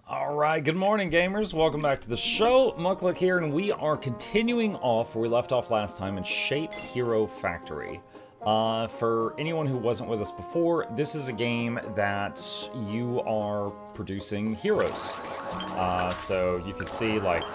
Alright, good morning gamers, welcome back to the show. Mukluk here, and we are continuing off where we left off last time in Shape Hero Factory. For anyone who wasn't with us before, this is a game that you are producing heroes. So you can see, like,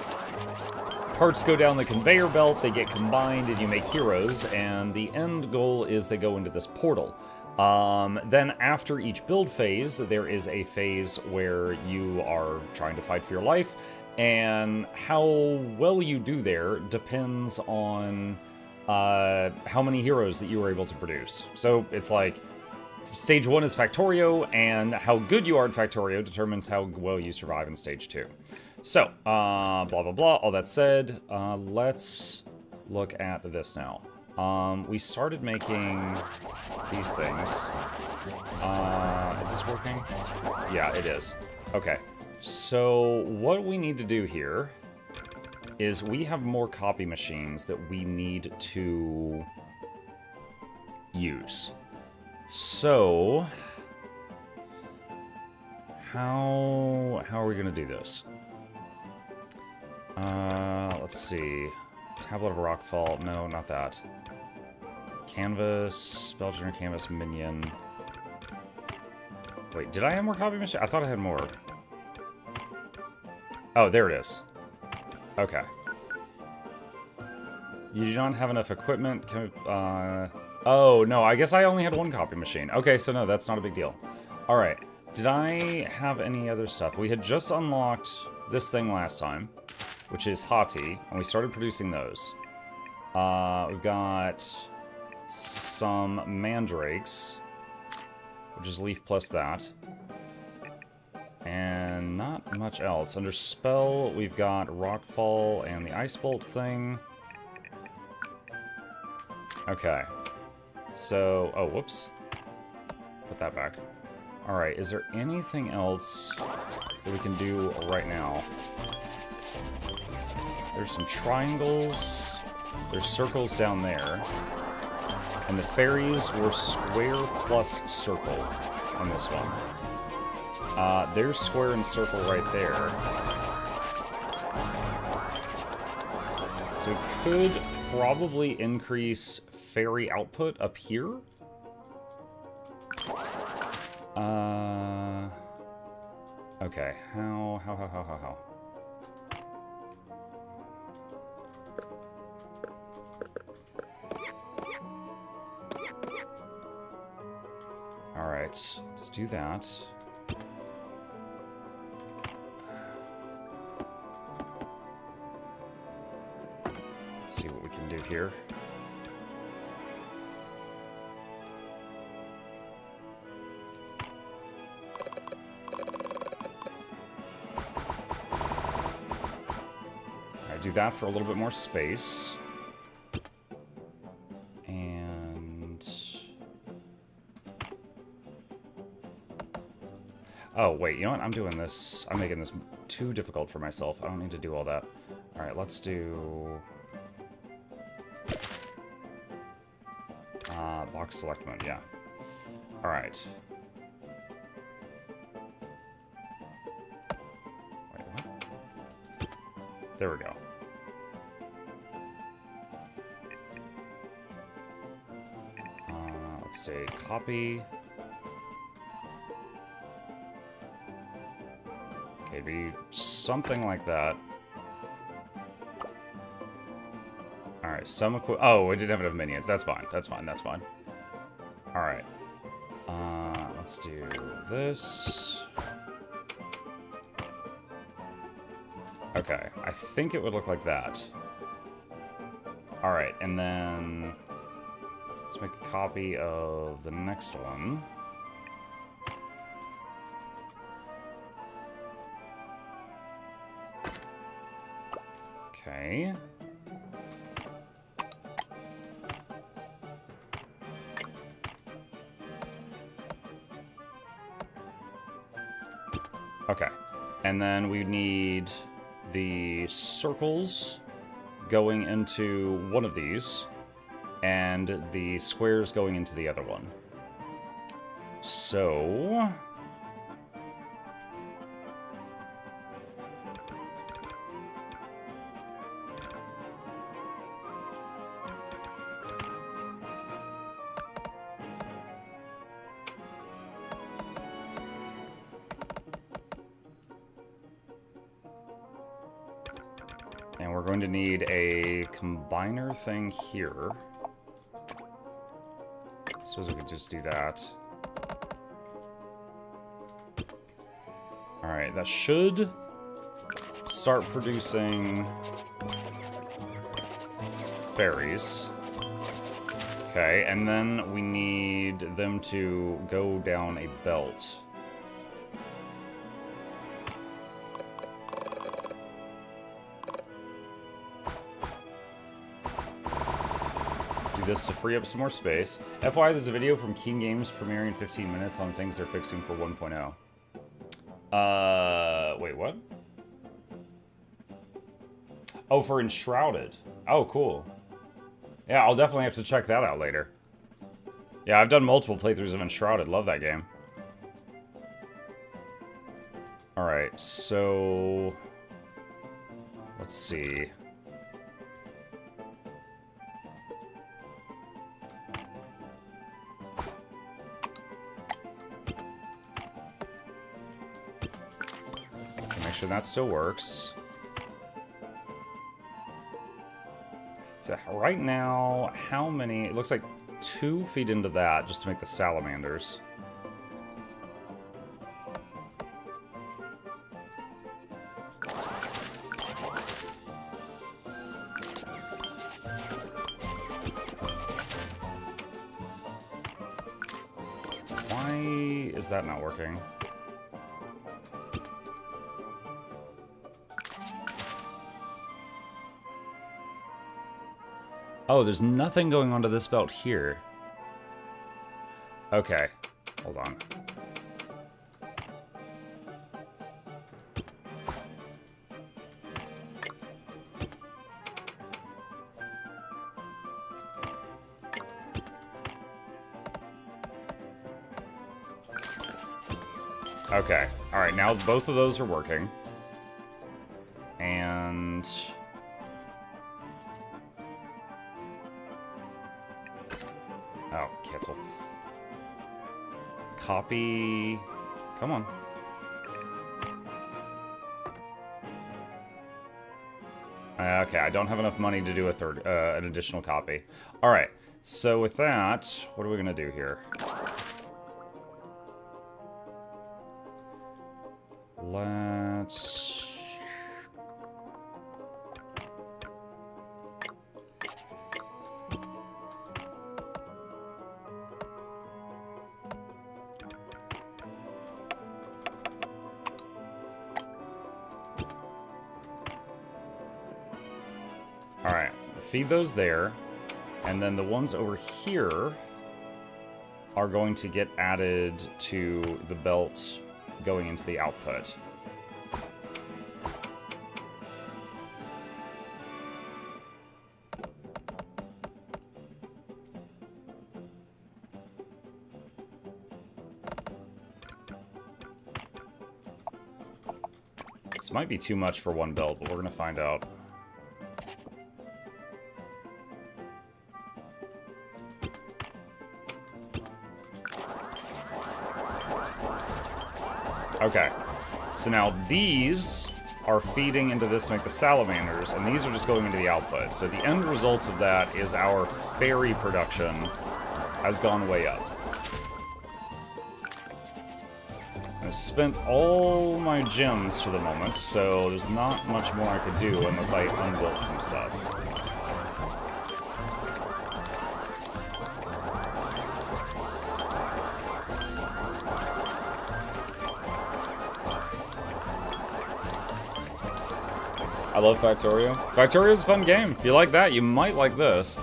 parts go down the conveyor belt, they get combined, and you make heroes, and the end goal is they go into this portal. Then after each build phase, there is a phase where you are trying to fight for your life, and how well you do there depends on how many heroes that you were able to produce. So it's like, stage 1 is Factorio, and how good you are at Factorio determines how well you survive in stage 2. So, blah blah blah, all that said, let's look at this now. We started making these things. Is this working? Yeah, it is. Okay. So what we need to do here is we have more copy machines that we need to use. So how are we gonna do this? Let's see. Tablet of Rockfall. No, not that. Canvas, Spellgener Canvas Minion. Wait, did I have more copy machine? I thought I had more. Oh, there it is. Okay. You do not have enough equipment. Can we, oh, no, I guess I only had one copy machine. Okay, so no, that's not a big deal. Alright, did I have any other stuff? We had just unlocked this thing last time, which is Hati, and we started producing those. We've got some mandrakes, which is leaf plus that, and not much else. Under spell, we've got rockfall and the ice bolt thing. Okay, so oh, whoops, put that back. All right, is there anything else that we can do right now? There's some triangles, there's circles down there, and the fairies were square plus circle on this one. There's square and circle right there. So we could probably increase fairy output up here. Okay, how? Alright, let's do that. Let's see what we can do here. Alright, do that for a little bit more space. Oh, wait, you know what? I'm doing this. I'm making this too difficult for myself. I don't need to do all that. Alright, let's do... box select mode, yeah. Alright. Wait, what? There we go. Let's see, copy... It'd be something like that. Alright, some oh, we didn't have enough minions. That's fine. That's fine. That's fine. Alright. Let's do this. Okay, I think it would look like that. Alright, and then let's make a copy of the next one. Okay. Okay. And then we need the circles going into one of these, and the squares going into the other one. So going to need a combiner thing here. Suppose we could just do that. Alright, that should start producing fairies. Okay, and then we need them to go down a belt. Do this to free up some more space. FYI, there's a video from King Games premiering in 15 minutes on things they're fixing for 1.0. Wait, what? Oh, for Enshrouded. Oh, cool. Yeah, I'll definitely have to check that out later. Yeah, I've done multiple playthroughs of Enshrouded. Love that game. Alright, so... let's see. Make sure that still works. So right now, how many... it looks like 2 feed into that just to make the salamanders. Why is that not working? Oh, there's nothing going onto this belt here. Okay, hold on. Okay, alright, now both of those are working. And... oh, cancel. Copy... come on. Okay, I don't have enough money to do a third, an additional copy. Alright, so with that, what are we gonna do here? Let's... alright, feed those there, and then the ones over here are going to get added to the belt going into the output. This might be too much for one belt, but we're gonna find out. Okay, so now these are feeding into this to make the salamanders, and these are just going into the output. So the end result of that is our fairy production has gone way up. I've spent all my gems for the moment, so there's not much more I could do unless I unbuilt some stuff. I love Factorio. Factorio's a fun game. If you like that, you might like this.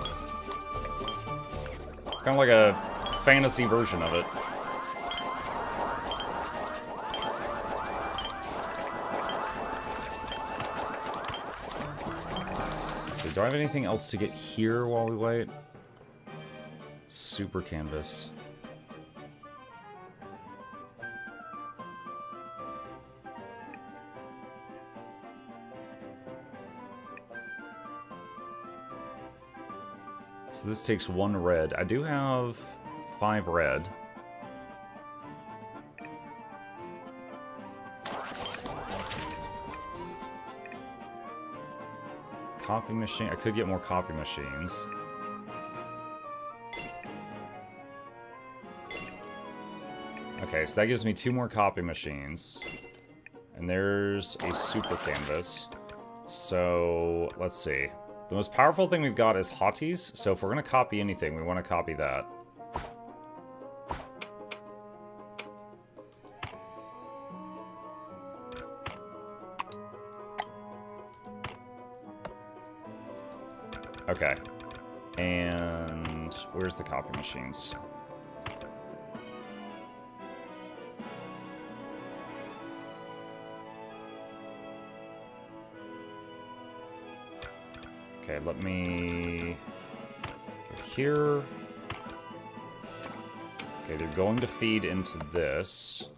It's kind of like a fantasy version of it. Let's see, do I have anything else to get here while we wait? Super canvas. So this takes 1 red. I do have 5 red. Copy machine. I could get more copy machines. Okay, so that gives me 2 more copy machines. And there's a super canvas. So, let's see. The most powerful thing we've got is hotties. So if we're going to copy anything, we want to copy that. Okay. And where's the copy machines? Okay, let me go here. Okay, they're going to feed into this.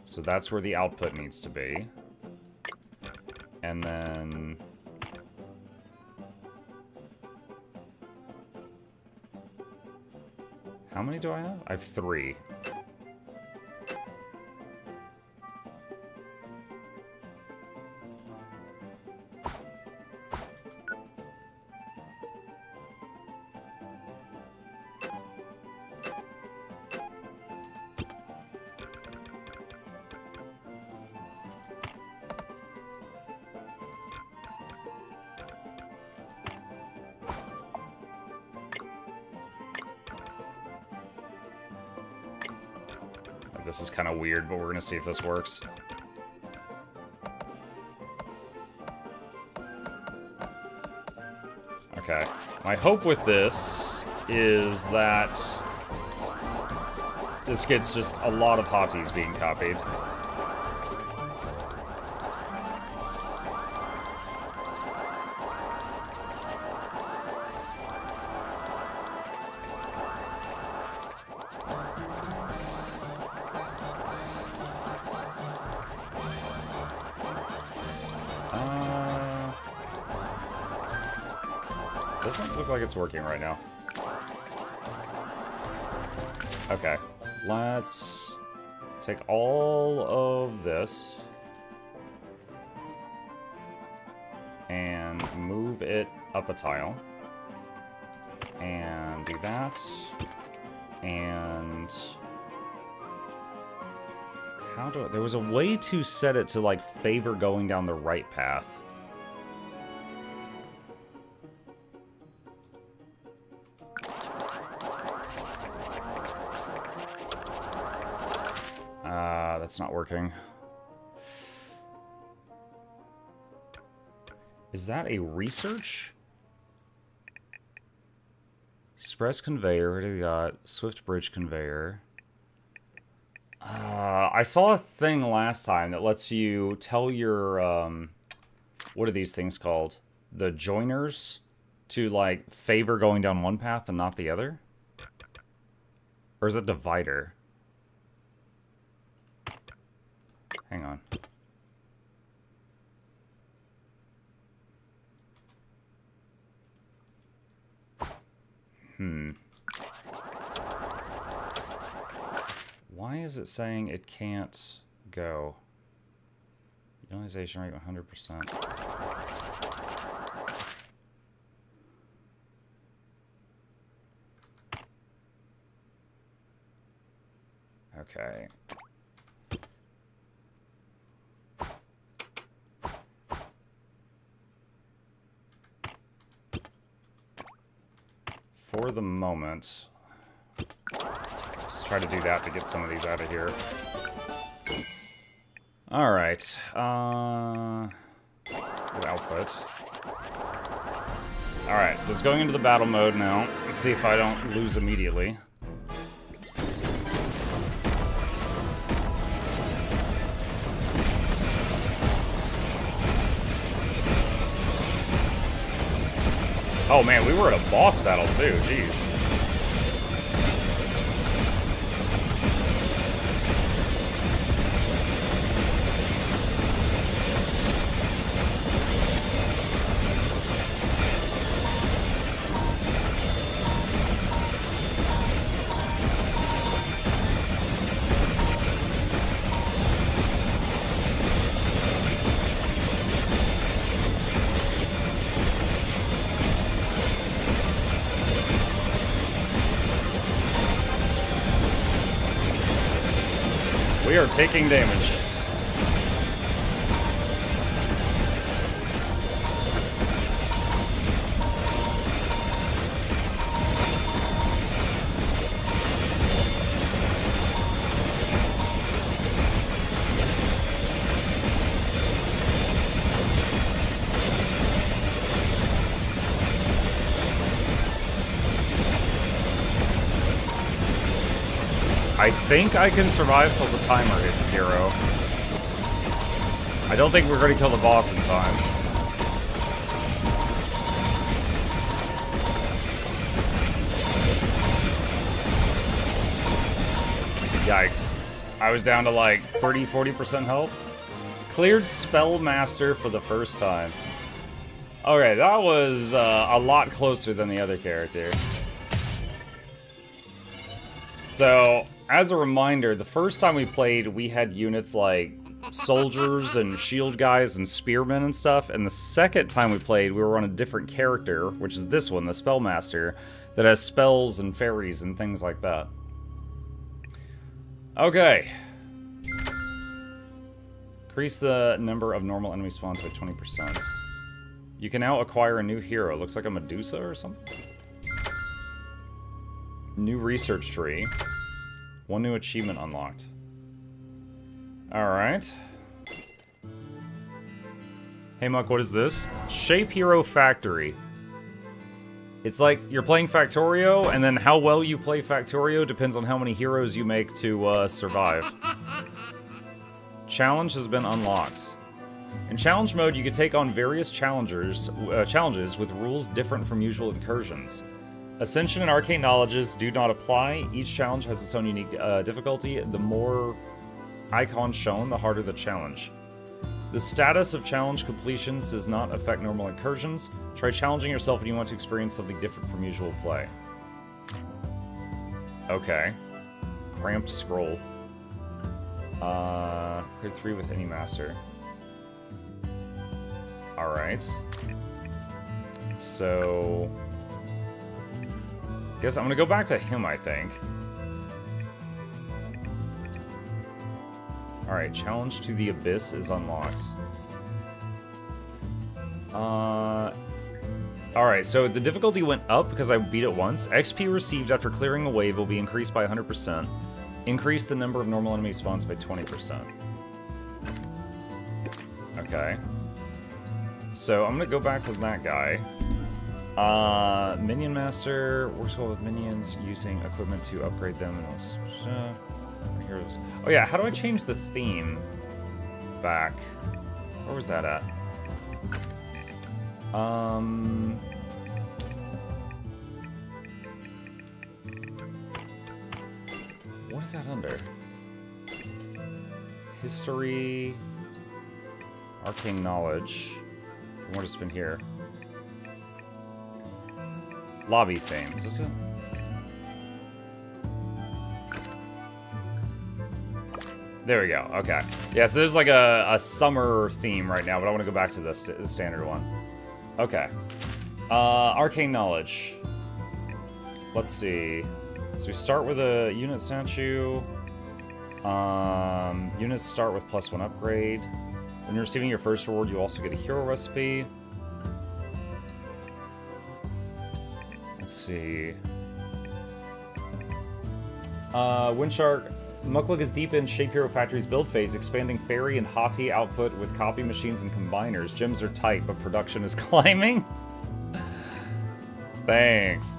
So that's where the output needs to be. And then... how many do I have? I have 3. This is kind of weird, but we're going to see if this works. Okay. My hope with this is that this gets just a lot of hotties being copied. Doesn't look like it's working right now. Okay, let's take all of this and move it up a tile. And do that. And how do I... there was a way to set it to, like, favor going down the right path. That's not working. Is that a research? Express conveyor, what do we got? Swift bridge conveyor. I saw a thing last time that lets you tell your, what are these things called? The joiners to, like, favor going down one path and not the other? Or is it divider? Hang on. Why is it saying it can't go? Utilization rate 100%. Okay. For the moment, let's try to do that to get some of these out of here. Alright, output. Alright, so it's going into the battle mode now. Let's see if I don't lose immediately. Oh man, we were at a boss battle too, jeez. are taking damage. I think I can survive till the timer hits 0. I don't think we're going to kill the boss in time. Yikes. I was down to like 30-40% health. Cleared Spellmaster for the first time. Okay, that was a lot closer than the other character. So, as a reminder, the first time we played, we had units like soldiers and shield guys and spearmen and stuff, and the second time we played, we were on a different character, which is this one, the Spellmaster, that has spells and fairies and things like that. Okay. Increase the number of normal enemy spawns by 20%. You can now acquire a new hero. Looks like a Medusa or something. New research tree. One new achievement unlocked. Alright. Hey Muck, what is this? Shape Hero Factory. It's like you're playing Factorio, and then how well you play Factorio depends on how many heroes you make to survive. Challenge has been unlocked. In challenge mode, you can take on various challenges with rules different from usual incursions. Ascension and Arcane Knowledges do not apply. Each challenge has its own unique difficulty. The more icons shown, the harder the challenge. The status of challenge completions does not affect normal incursions. Try challenging yourself when you want to experience something different from usual play. Okay. Cramped Scroll. Clear 3 with any master. Alright. So... guess I'm gonna go back to him, I think. Alright, Challenge to the Abyss is unlocked. Alright, so the difficulty went up because I beat it once. XP received after clearing a wave will be increased by 100%. Increase the number of normal enemy spawns by 20%. Okay. So I'm gonna go back to that guy. Minion Master works well with minions using equipment to upgrade them and else. Heroes. Oh yeah, how do I change the theme back? Where was that at? What is that under? History, Arcane Knowledge. What has been here? Lobby theme. Is this it? There we go. Okay. Yeah, so there's like a summer theme right now, but I want to go back to the standard one. Okay. Arcane Knowledge. Let's see. So we start with a unit statue. Units start with +1 upgrade. When you're receiving your first reward, you also get a hero recipe. Let's see. Windshark. Mukluk is deep in Shape Hero Factory's build phase, expanding fairy and haughty output with copy machines and combiners. Gems are tight, but production is climbing. Thanks.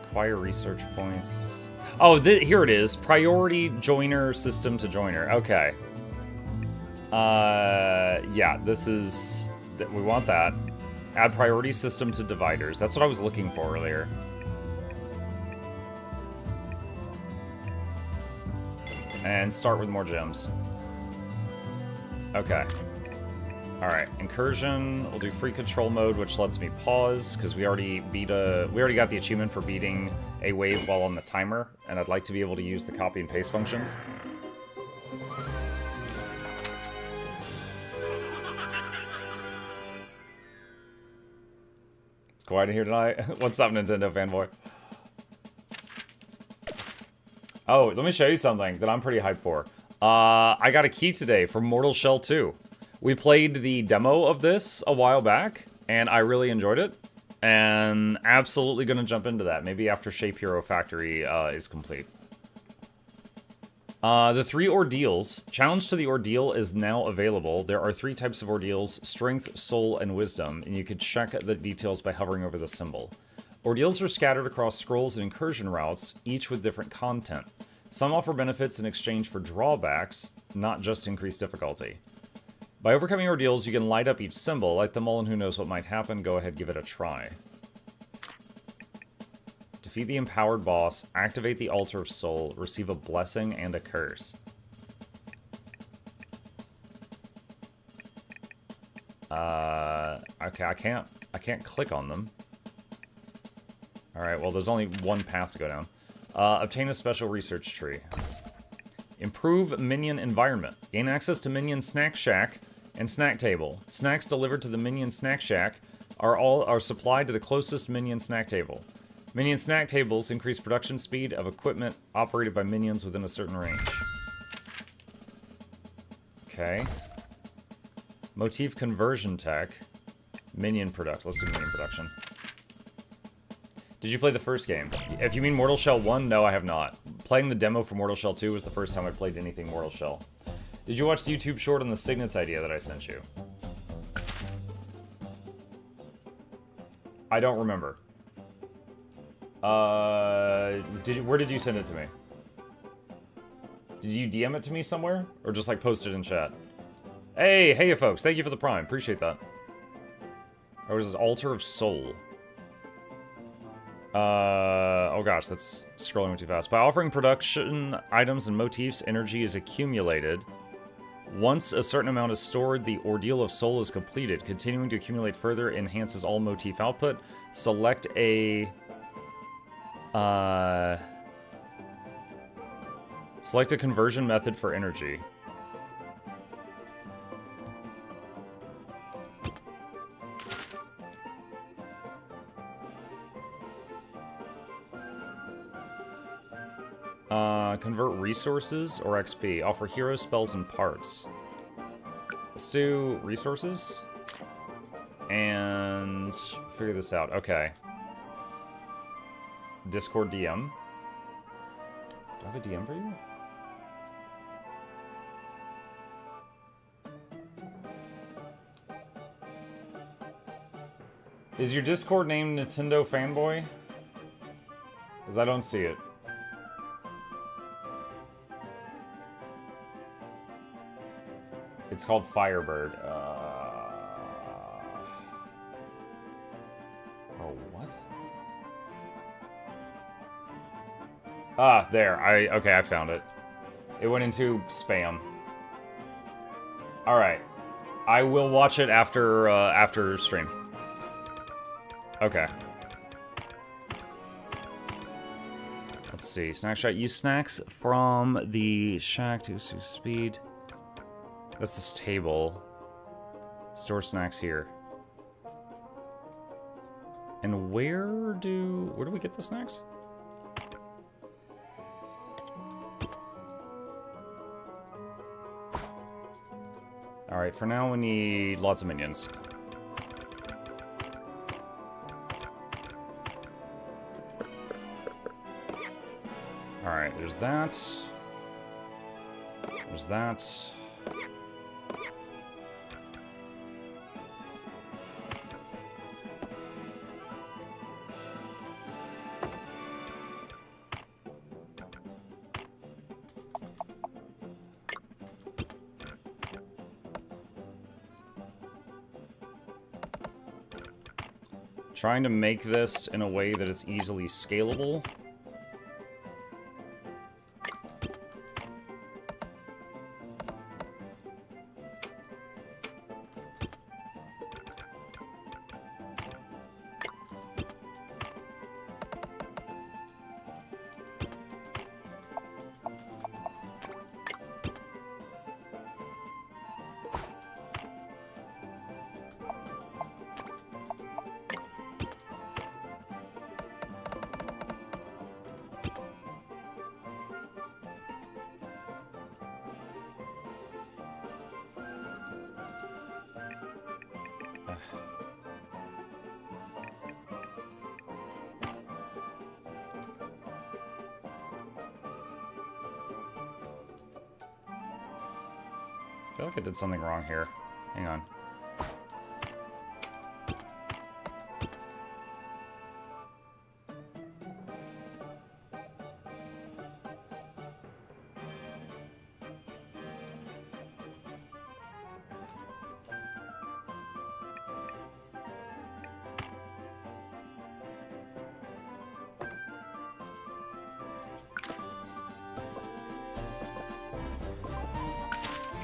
Acquire research points. Oh, here it is. Priority joiner system to joiner. Okay. Yeah, this is... we want that. Add priority system to dividers. That's what I was looking for earlier. And start with more gems. Okay. Alright, incursion. We'll do free control mode, which lets me pause, because we already got the achievement for beating a wave while on the timer, and I'd like to be able to use the copy and paste functions. It's quiet in here tonight. What's up, Nintendo fanboy? Oh, let me show you something that I'm pretty hyped for. I got a key today for Mortal Shell 2. We played the demo of this a while back, and I really enjoyed it. And absolutely gonna jump into that, maybe after Shape Hero Factory is complete. The 3 ordeals. Challenge to the ordeal is now available. There are 3 types of ordeals: strength, soul, and wisdom, and you can check the details by hovering over the symbol. Ordeals are scattered across scrolls and incursion routes, each with different content. Some offer benefits in exchange for drawbacks, not just increased difficulty. By overcoming ordeals, you can light up each symbol. Light them all and who knows what might happen. Go ahead, give it a try. Defeat the empowered boss, activate the Altar of Soul, receive a blessing and a curse. Okay, I can't click on them. Alright, well, there's only one path to go down. Obtain a special research tree. Improve minion environment. Gain access to minion snack shack and snack table. Snacks delivered to the minion snack shack are supplied to the closest minion snack table. Minion snack tables increase production speed of equipment operated by minions within a certain range. Okay. Motif conversion tech. Minion product. Let's do minion production. Did you play the first game? If you mean Mortal Shell 1, no, I have not. Playing the demo for Mortal Shell 2 was the first time I played anything Mortal Shell. Did you watch the YouTube short on the Signets idea that I sent you? I don't remember. Where did you send it to me? Did you DM it to me somewhere? Or just like post it in chat? Hey folks, thank you for the prime, appreciate that. Or was this Altar of Soul? Oh gosh, that's scrolling too fast. By offering production items and motifs, energy is accumulated. Once a certain amount is stored, the Ordeal of Soul is completed. Continuing to accumulate further enhances all motif output. Select a... select a conversion method for energy. Convert resources or XP. Offer hero spells and parts. Let's do resources. And figure this out. Okay. Discord DM. Do I have a DM for you? Is your Discord name Nintendo Fanboy? Because I don't see it. It's called Firebird. Oh, what? Ah, there. Okay, I found it. It went into spam. Alright. I will watch it after stream. Okay. Let's see. Snack Shack. Use snacks from the shack to speed. That's this table. Store snacks here. And where do we get the snacks? Alright, for now we need lots of minions. Alright, there's that. There's that. Trying to make this in a way that it's easily scalable. I feel like I did something wrong here. Hang on.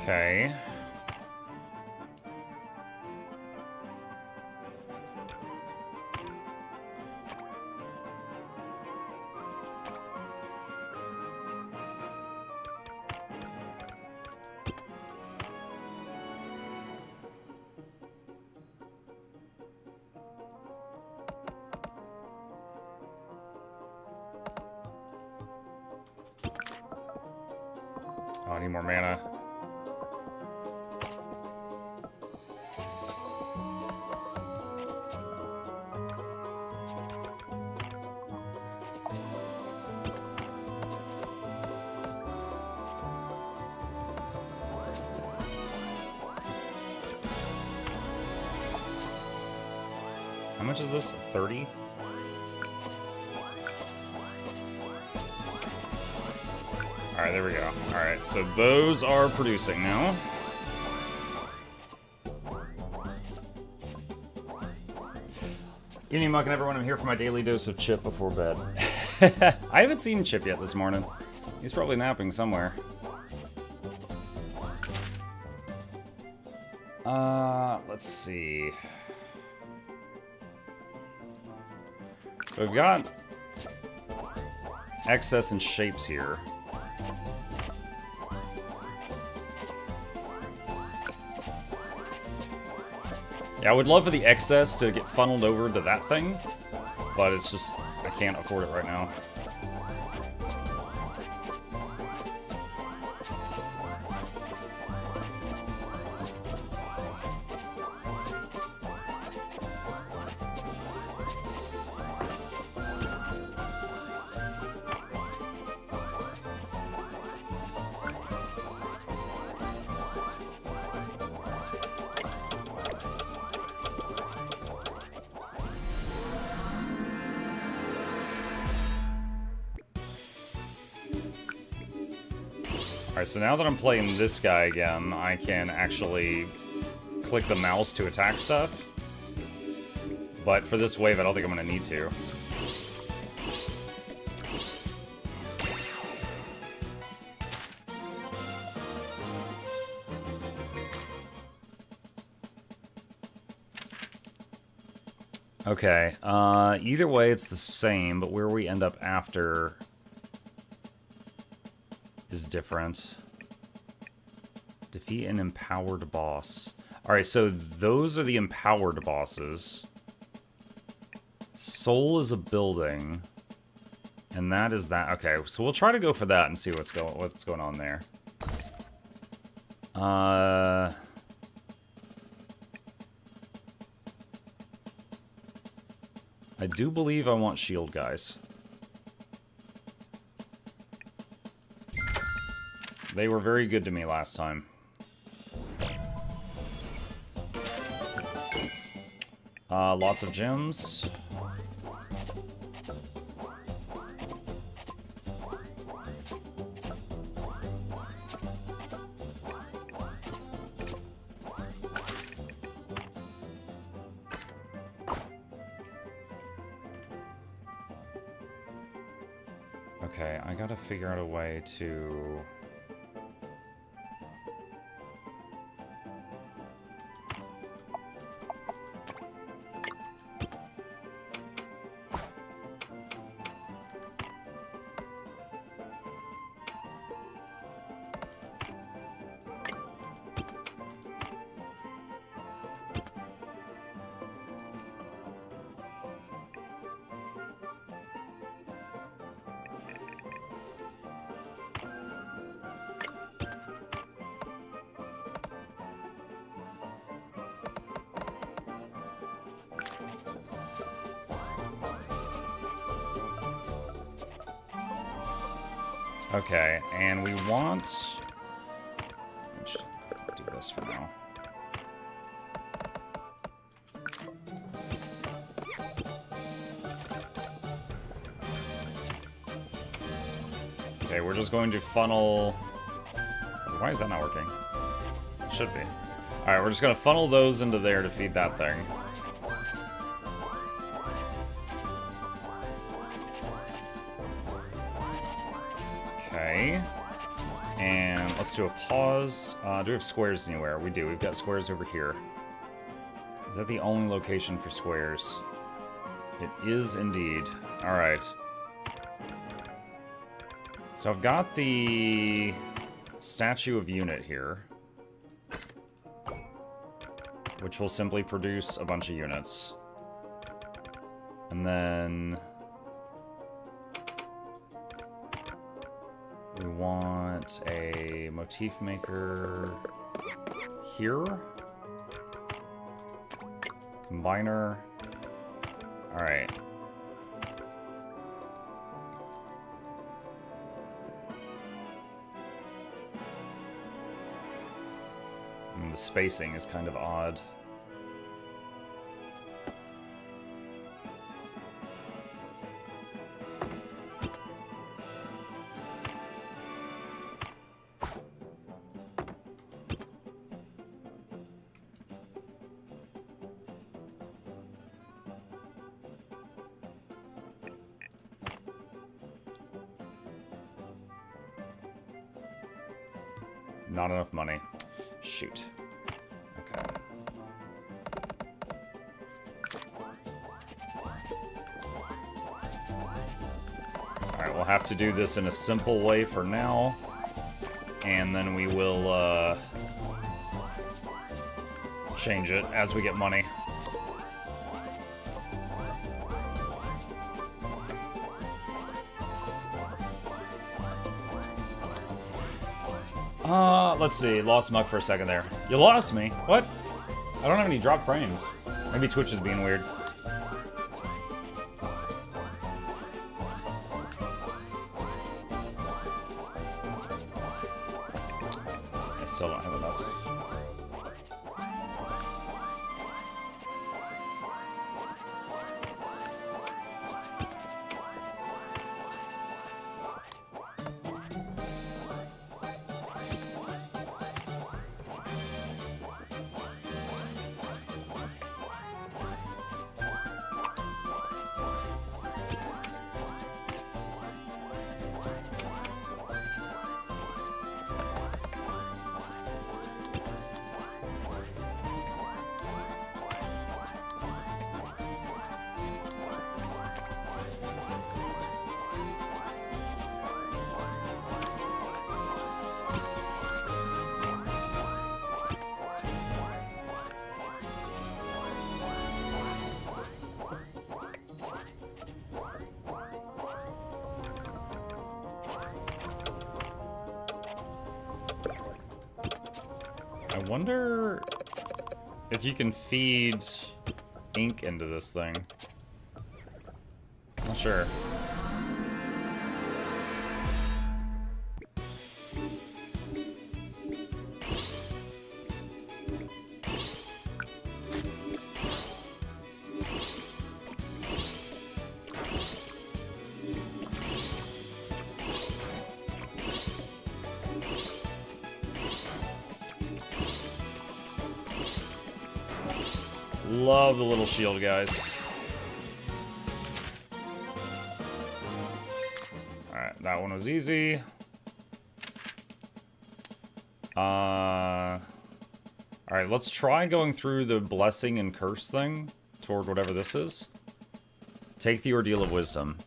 Okay. Oh, I need more mana. How much is this? 30? Alright, there we go. Alright, so those are producing now. Evening, Muck and everyone. I'm here for my daily dose of Chip before bed. I haven't seen Chip yet this morning. He's probably napping somewhere. Let's see. So we've got excess and shapes here. Yeah, I would love for the excess to get funneled over to that thing, but it's just, I can't afford it right now. Alright, so now that I'm playing this guy again, I can actually click the mouse to attack stuff. But for this wave, I don't think I'm going to need to. Okay, either way it's the same, but where we end up after is different. Defeat an empowered boss. Alright, so those are the empowered bosses. Soul is a building. And that is that. Okay, so we'll try to go for that and see what's going on there. I do believe I want shield guys. They were very good to me last time. Lots of gems. Okay, I gotta figure out a way to... Okay, and we want... Let's do this for now. Okay, we're just going to funnel... Why is that not working? It should be. Alright, we're just going to funnel those into there to feed that thing. Okay. And let's do a pause. Do we have squares anywhere? We do. We've got squares over here. Is that the only location for squares? It is indeed. Alright. So I've got the statue of unit here, which will simply produce a bunch of units. And then we want a motif maker here. Combiner. Alright. The spacing is kind of odd. Not enough money. Shoot. Okay. Alright, we'll have to do this in a simple way for now. And then we will, change it as we get money. Let's see. Lost Muck for a second there. You lost me? What? I don't have any drop frames. Maybe Twitch is being weird. I still don't have enough. I wonder if you can feed ink into this thing. I'm not sure. Love the little shield, guys. Alright, that one was easy. Alright, let's try going through the blessing and curse thing toward whatever this is. Take the ordeal of wisdom.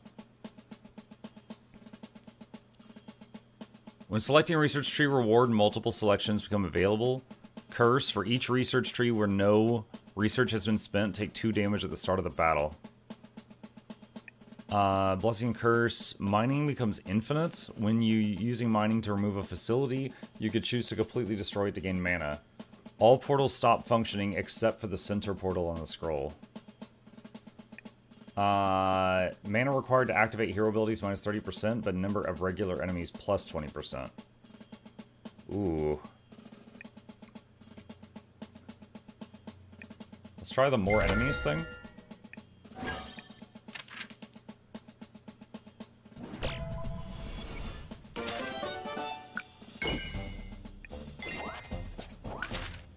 When selecting a research tree reward, multiple selections become available. Curse, for each research tree where no research has been spent, take 2 damage at the start of the battle. Blessing Curse. Mining becomes infinite. When you using mining to remove a facility, you could choose to completely destroy it to gain mana. All portals stop functioning except for the center portal on the scroll. Mana required to activate hero abilities minus 30%, but number of regular enemies plus 20%. Ooh. Let's try the more enemies thing.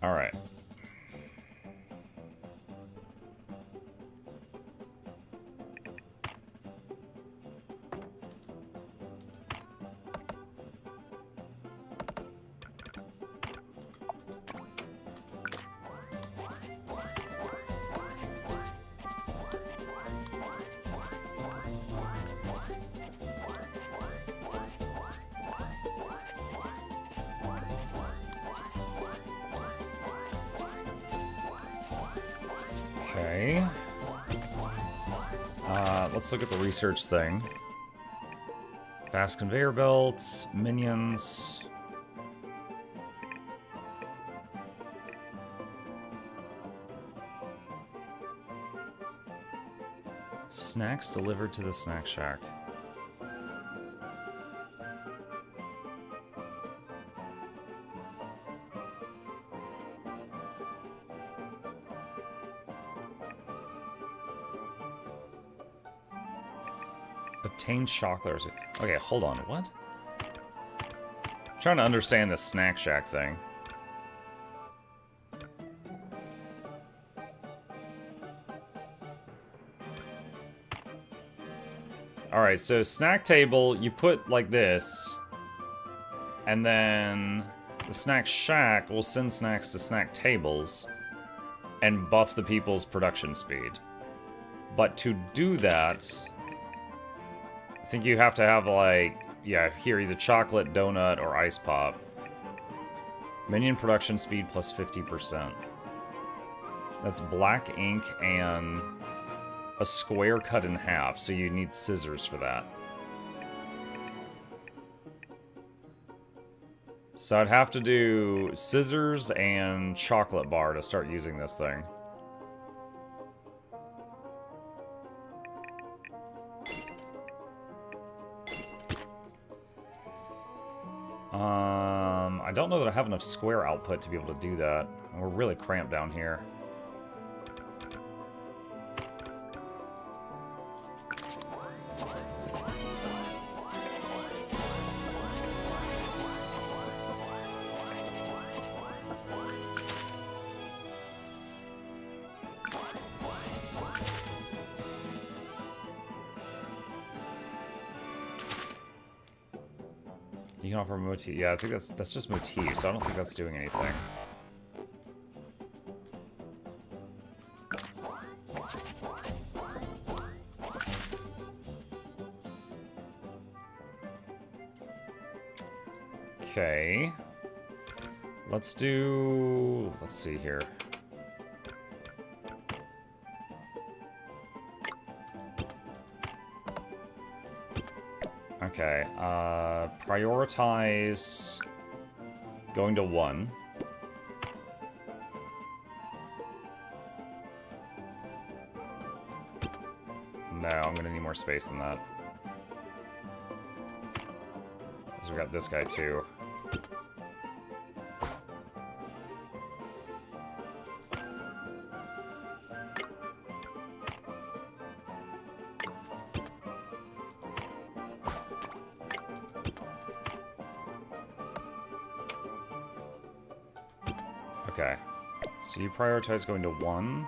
Alright. Okay. Let's look at the research thing. Fast conveyor belts, minions. Snacks delivered to the snack shack. Obtain chocolates. Okay, hold on. What? I'm trying to understand this snack shack thing. Alright, so snack table, you put like this. And then the snack shack will send snacks to snack tables and buff the people's production speed. But to do that, I think you have to have, like, yeah, here, either chocolate, donut, or ice pop. Minion production speed plus 50%. That's black ink and a square cut in half, so you need scissors for that. So I'd have to do scissors and chocolate bar to start using this thing. I don't know that I have enough square output to be able to do that. We're really cramped down here. You can offer motif. Yeah, I think that's just motif, so I don't think that's doing anything. Okay. Let's see here. Okay, prioritize going to 1. No, I'm gonna need more space than that. Because we got this guy too. Okay, so you prioritize going to 1,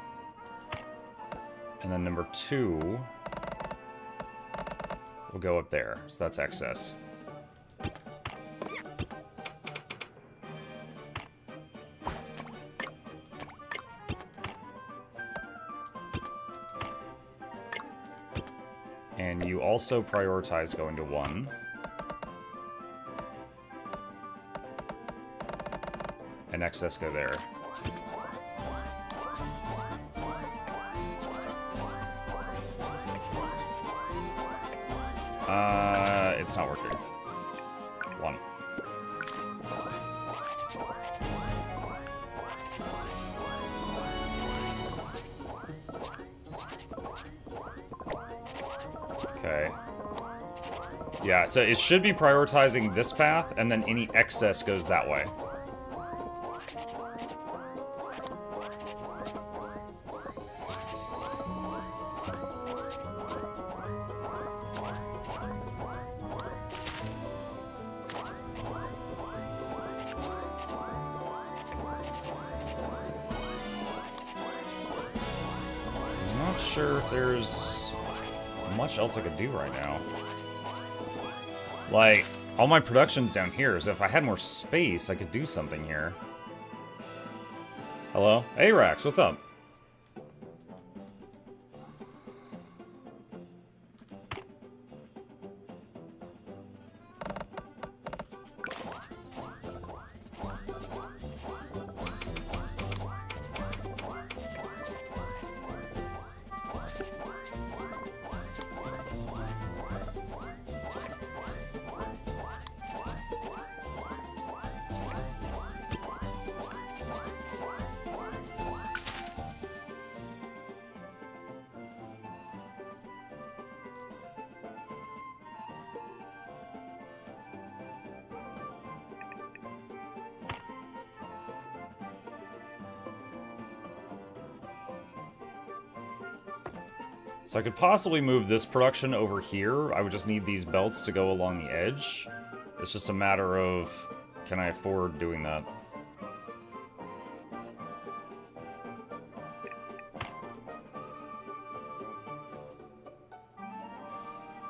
and then number 2 will go up there, so that's excess. And you also prioritize going to 1. And excess go there. It's not working. 1. Yeah, so it should be prioritizing this path, and then any excess goes that way. I'm not sure if there's much else I could do right now. Like, all my production's down here, so if I had more space, I could do something here. Hello? Hey, Rax, what's up? So I could possibly move this production over here. I would just need these belts to go along the edge. It's just a matter of, can I afford doing that?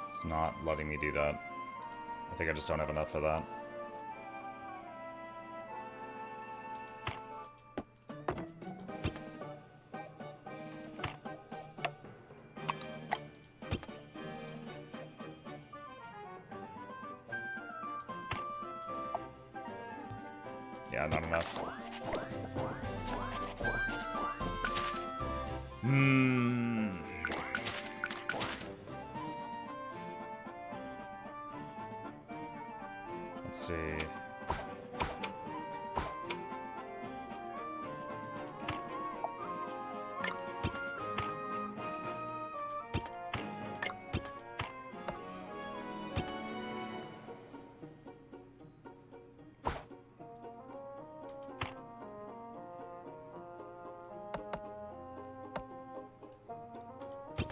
It's not letting me do that. I think I just don't have enough of that. Yeah, not enough. Let's see.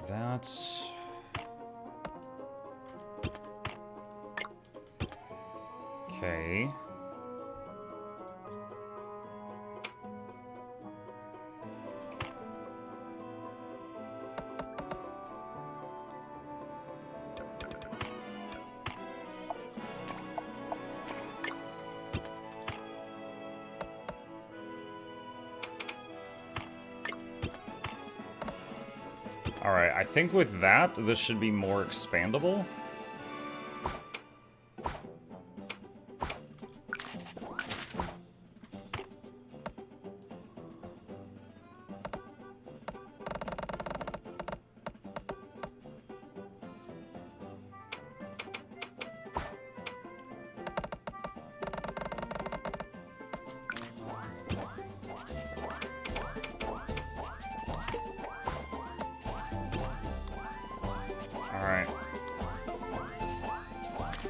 That's... okay. Alright, I think with that, this should be more expandable.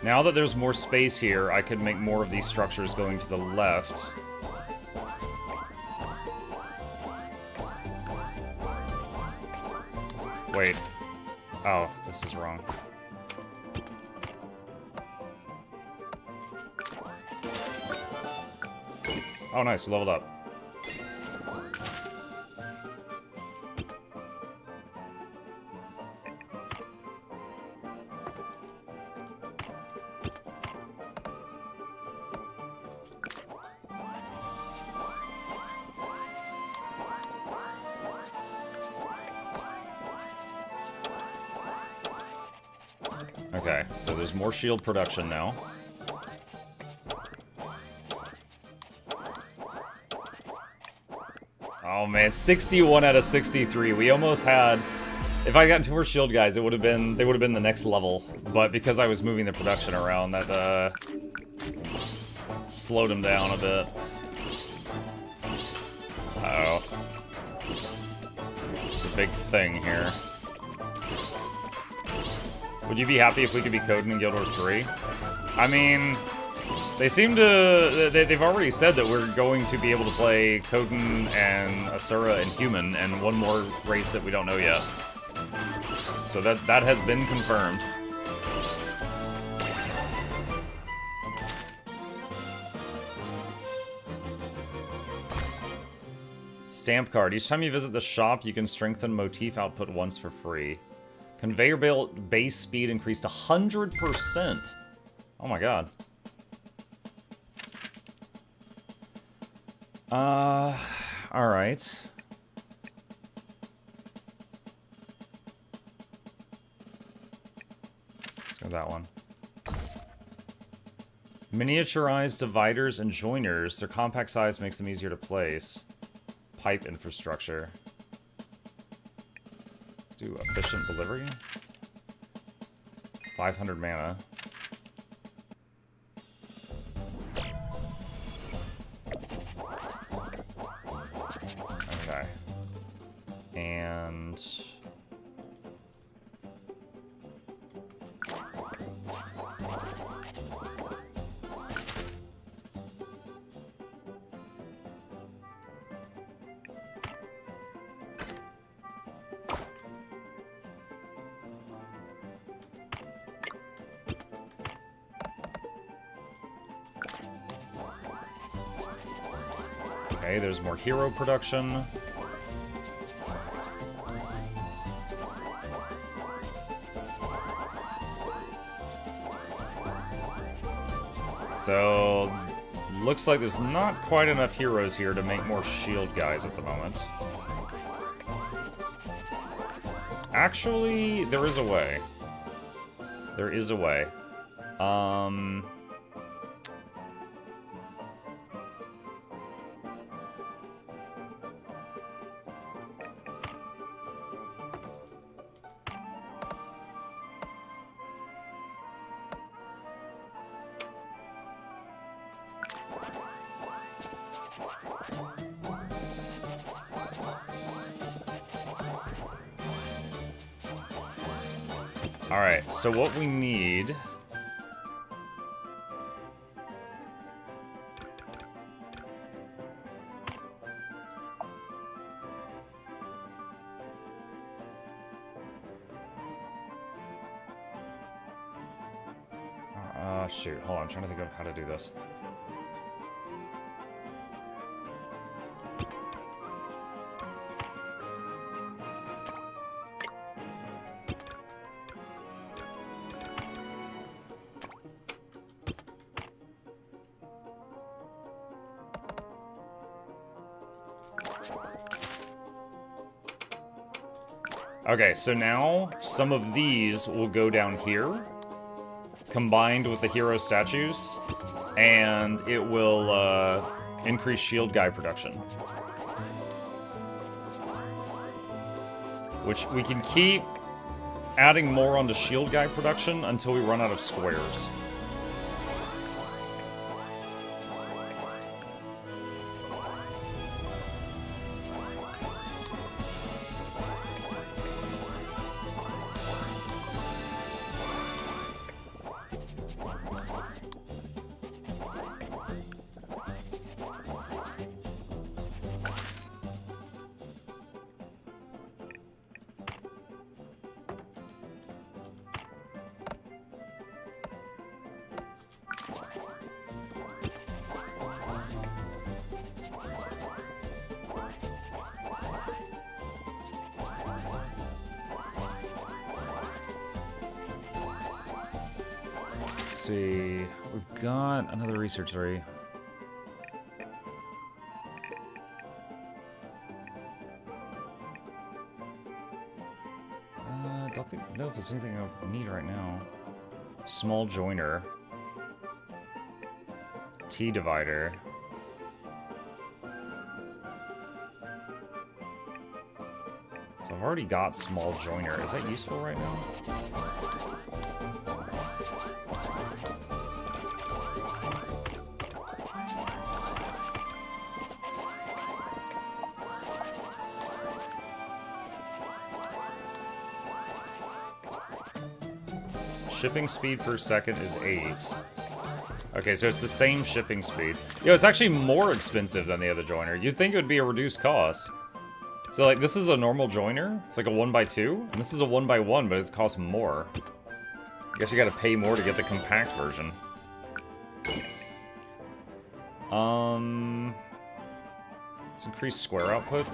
Now that there's more space here, I could make more of these structures going to the left. Wait. Oh, this is wrong. Oh, nice, we leveled up. Okay, so there's more shield production now. Oh man, 61 out of 63. We almost had... If I got 2 more shield guys, it would have been... They would have been the next level. But because I was moving the production around, that slowed him down a bit. Uh-oh. The big thing here. Would you be happy if we could be Coden in Guild Wars 3? I mean, they seem to... They've already said that we're going to be able to play Coden and Asura and Human, and one more race that we don't know yet. So that has been confirmed. Stamp card. Each time you visit the shop, you can strengthen motif output once for free. Conveyor belt base speed increased 100%. Oh my god. Alright. Let's go that one. Miniaturized dividers and joiners. Their compact size makes them easier to place. Pipe infrastructure. Let's do efficient delivery. 500 mana. Okay. And... okay, there's more hero production. So, looks like there's not quite enough heroes here to make more shield guys at the moment. Actually, there is a way. There is a way. Alright, so what we need... shoot, hold on, I'm trying to think of how to do this. Okay, so now some of these will go down here, combined with the hero statues, and it will increase shield guy production. Which we can keep adding more onto shield guy production until we run out of squares. See, we've got another research 3. Don't know if there's anything I need right now. Small joiner. T divider. So I've already got small joiner. Is that useful right now? shipping speed per second is 8. Okay, so it's the same shipping speed. Yo, it's actually more expensive than the other joiner. You'd think it would be a reduced cost. So, like, this is a normal joiner. It's like a 1x2. And this is a 1x1, but it costs more. I guess you gotta pay more to get the compact version. Let's increase square output.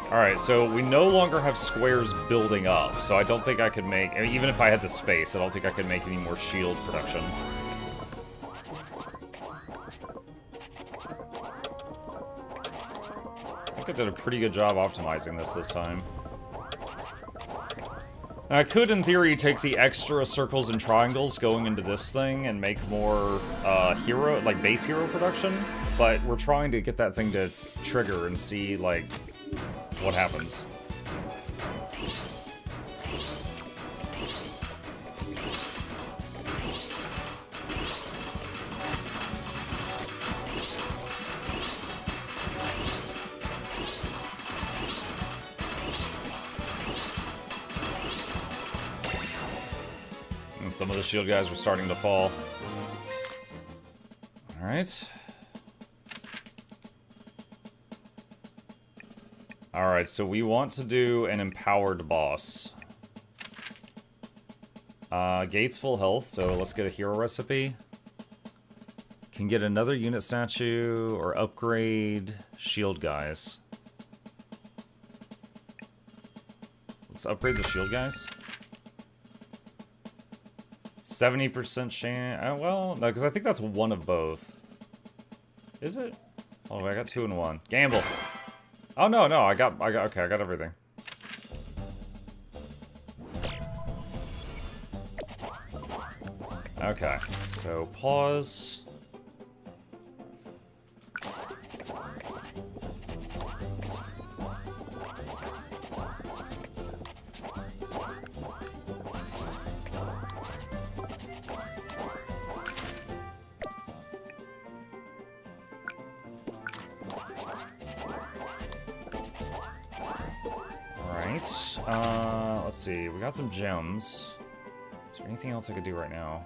Alright, so we no longer have squares building up, so I don't think I could make, even if I had the space, I don't think I could make any more shield production. I think I did a pretty good job optimizing this time. Now, I could, in theory, take the extra circles and triangles going into this thing and make more hero, like base hero production, but we're trying to get that thing to trigger and see, like, what happens. And some of the shield guys were starting to fall. Alright. Alright, so we want to do an empowered boss. Gates full health, so let's get a hero recipe. Can get another unit statue or upgrade shield guys. Let's upgrade the shield guys. 70% chance. Well, no, because I think that's one of both. Is it? Oh, I got 2 in 1. Gamble. Oh no, I got everything. Okay, so pause. Let's see, we got some gems. Is there anything else I could do right now?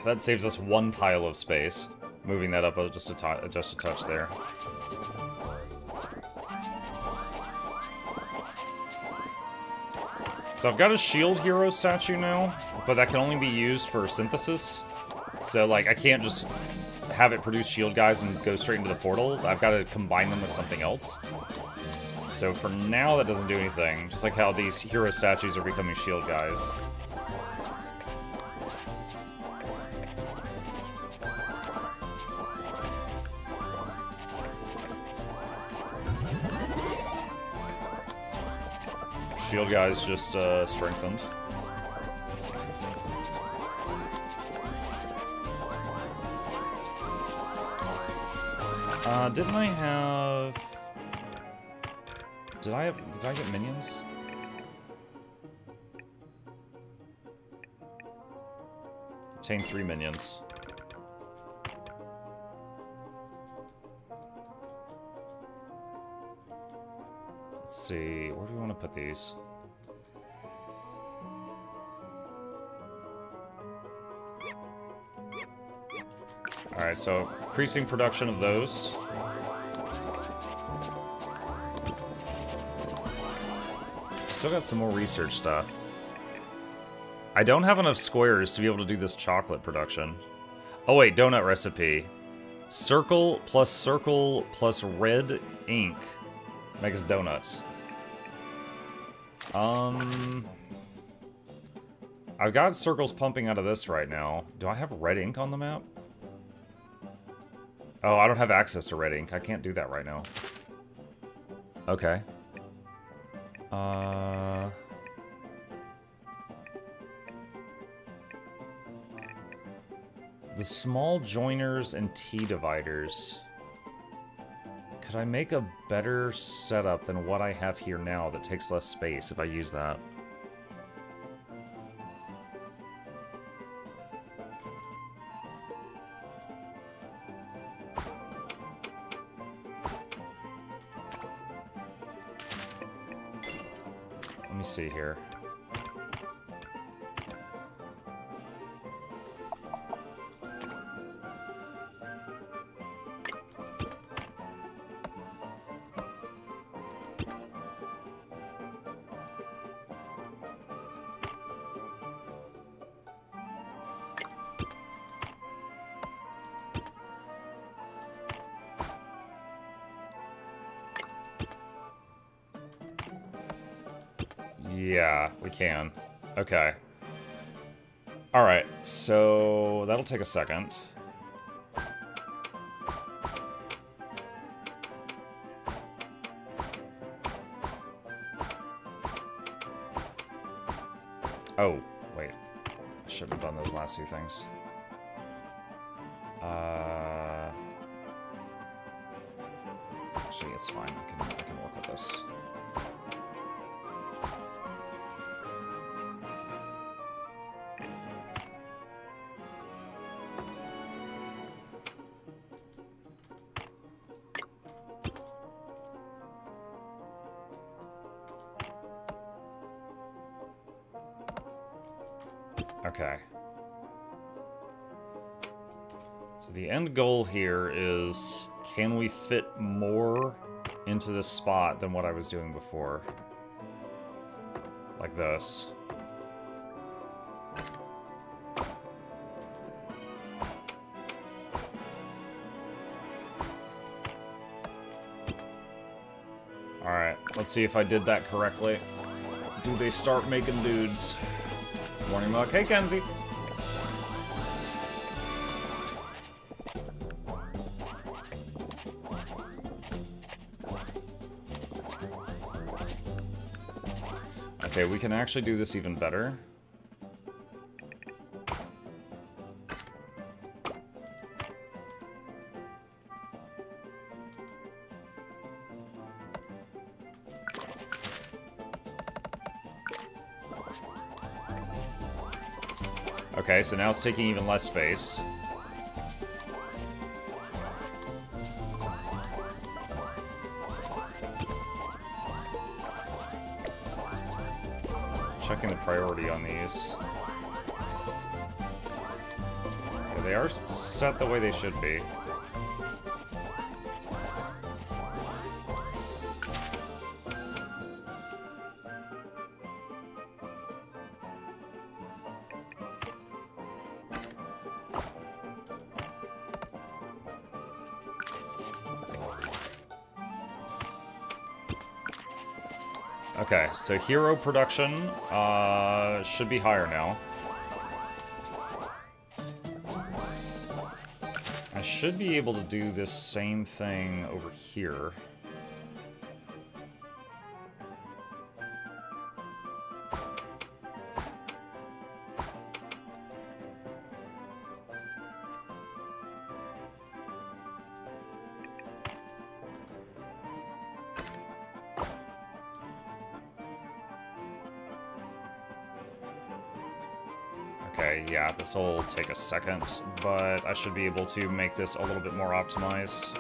That saves us 1 tile of space. Moving that up just a touch there. So I've got a shield hero statue now, but that can only be used for synthesis. So, like, I can't just have it produce shield guys and go straight into the portal. I've got to combine them with something else. So for now, that doesn't do anything. Just like how these hero statues are becoming shield guys. Shield guys just strengthened. Didn't I have... Did I get minions? Obtain 3 minions. Let's see, where do we want to put these? Alright, so increasing production of those. Still got some more research stuff. I don't have enough squares to be able to do this chocolate production. Oh wait, donut recipe. Circle plus red ink makes donuts. I've got circles pumping out of this right now. Do I have red ink on the map? Oh, I don't have access to red ink. I can't do that right now. Okay. The small joiners and T-dividers. Could I make a better setup than what I have here now that takes less space if I use that? Let me see here. Yeah, we can. Okay. Alright, so that'll take a second. Oh, wait. I should have done those last two things. Actually, it's fine. I can work with this. Okay. So the end goal here is, can we fit more into this spot than what I was doing before? Like this. Alright, let's see if I did that correctly. Do they start making dudes? Morning, Muck. Hey, Kenzie. Okay, we can actually do this even better. Okay, so now it's taking even less space. Checking the priority on these. Yeah, they are set the way they should be. Okay, so hero production should be higher now. I should be able to do this same thing over here. Okay, yeah, this will take a second, but I should be able to make this a little bit more optimized.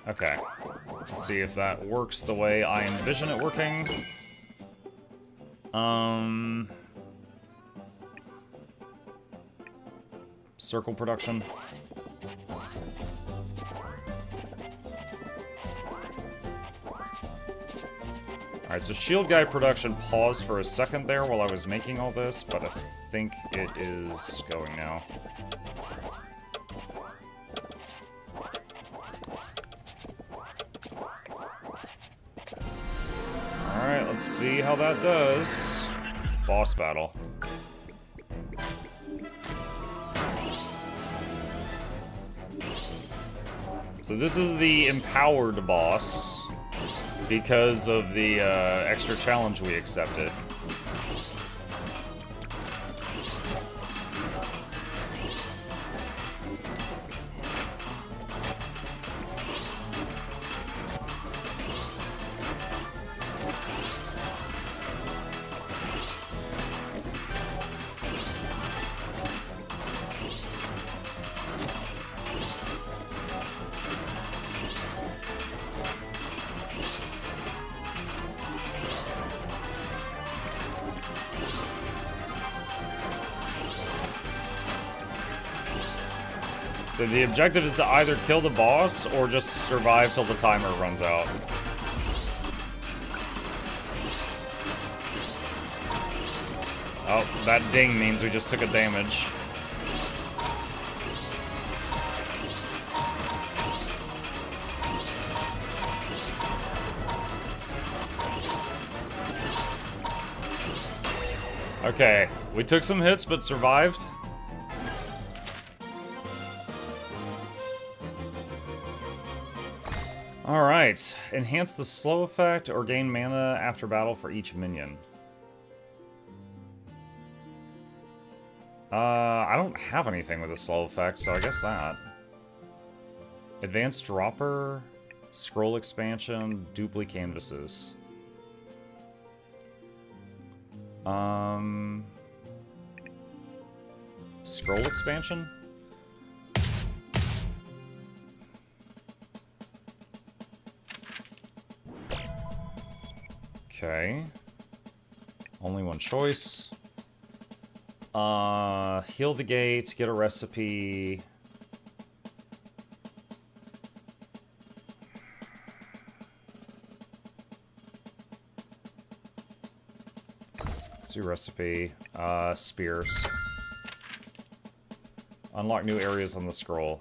Okay, let's see if that works the way I envision it working. circle production. Alright, so shield guy production paused for a second there while I was making all this, but I think it is going now. Alright, let's see how that does. Boss battle. So this is the empowered boss because of the extra challenge we accepted. So the objective is to either kill the boss or just survive till the timer runs out. Oh, that ding means we just took a damage. Okay, we took some hits but survived. Alright, enhance the slow effect or gain mana after battle for each minion. I don't have anything with a slow effect, so I guess that. Advanced dropper, scroll expansion, duplicate canvases. Scroll expansion? Okay. Only one choice. Heal the gate, get a recipe. Let's do recipe. Spears. Unlock new areas on the scroll.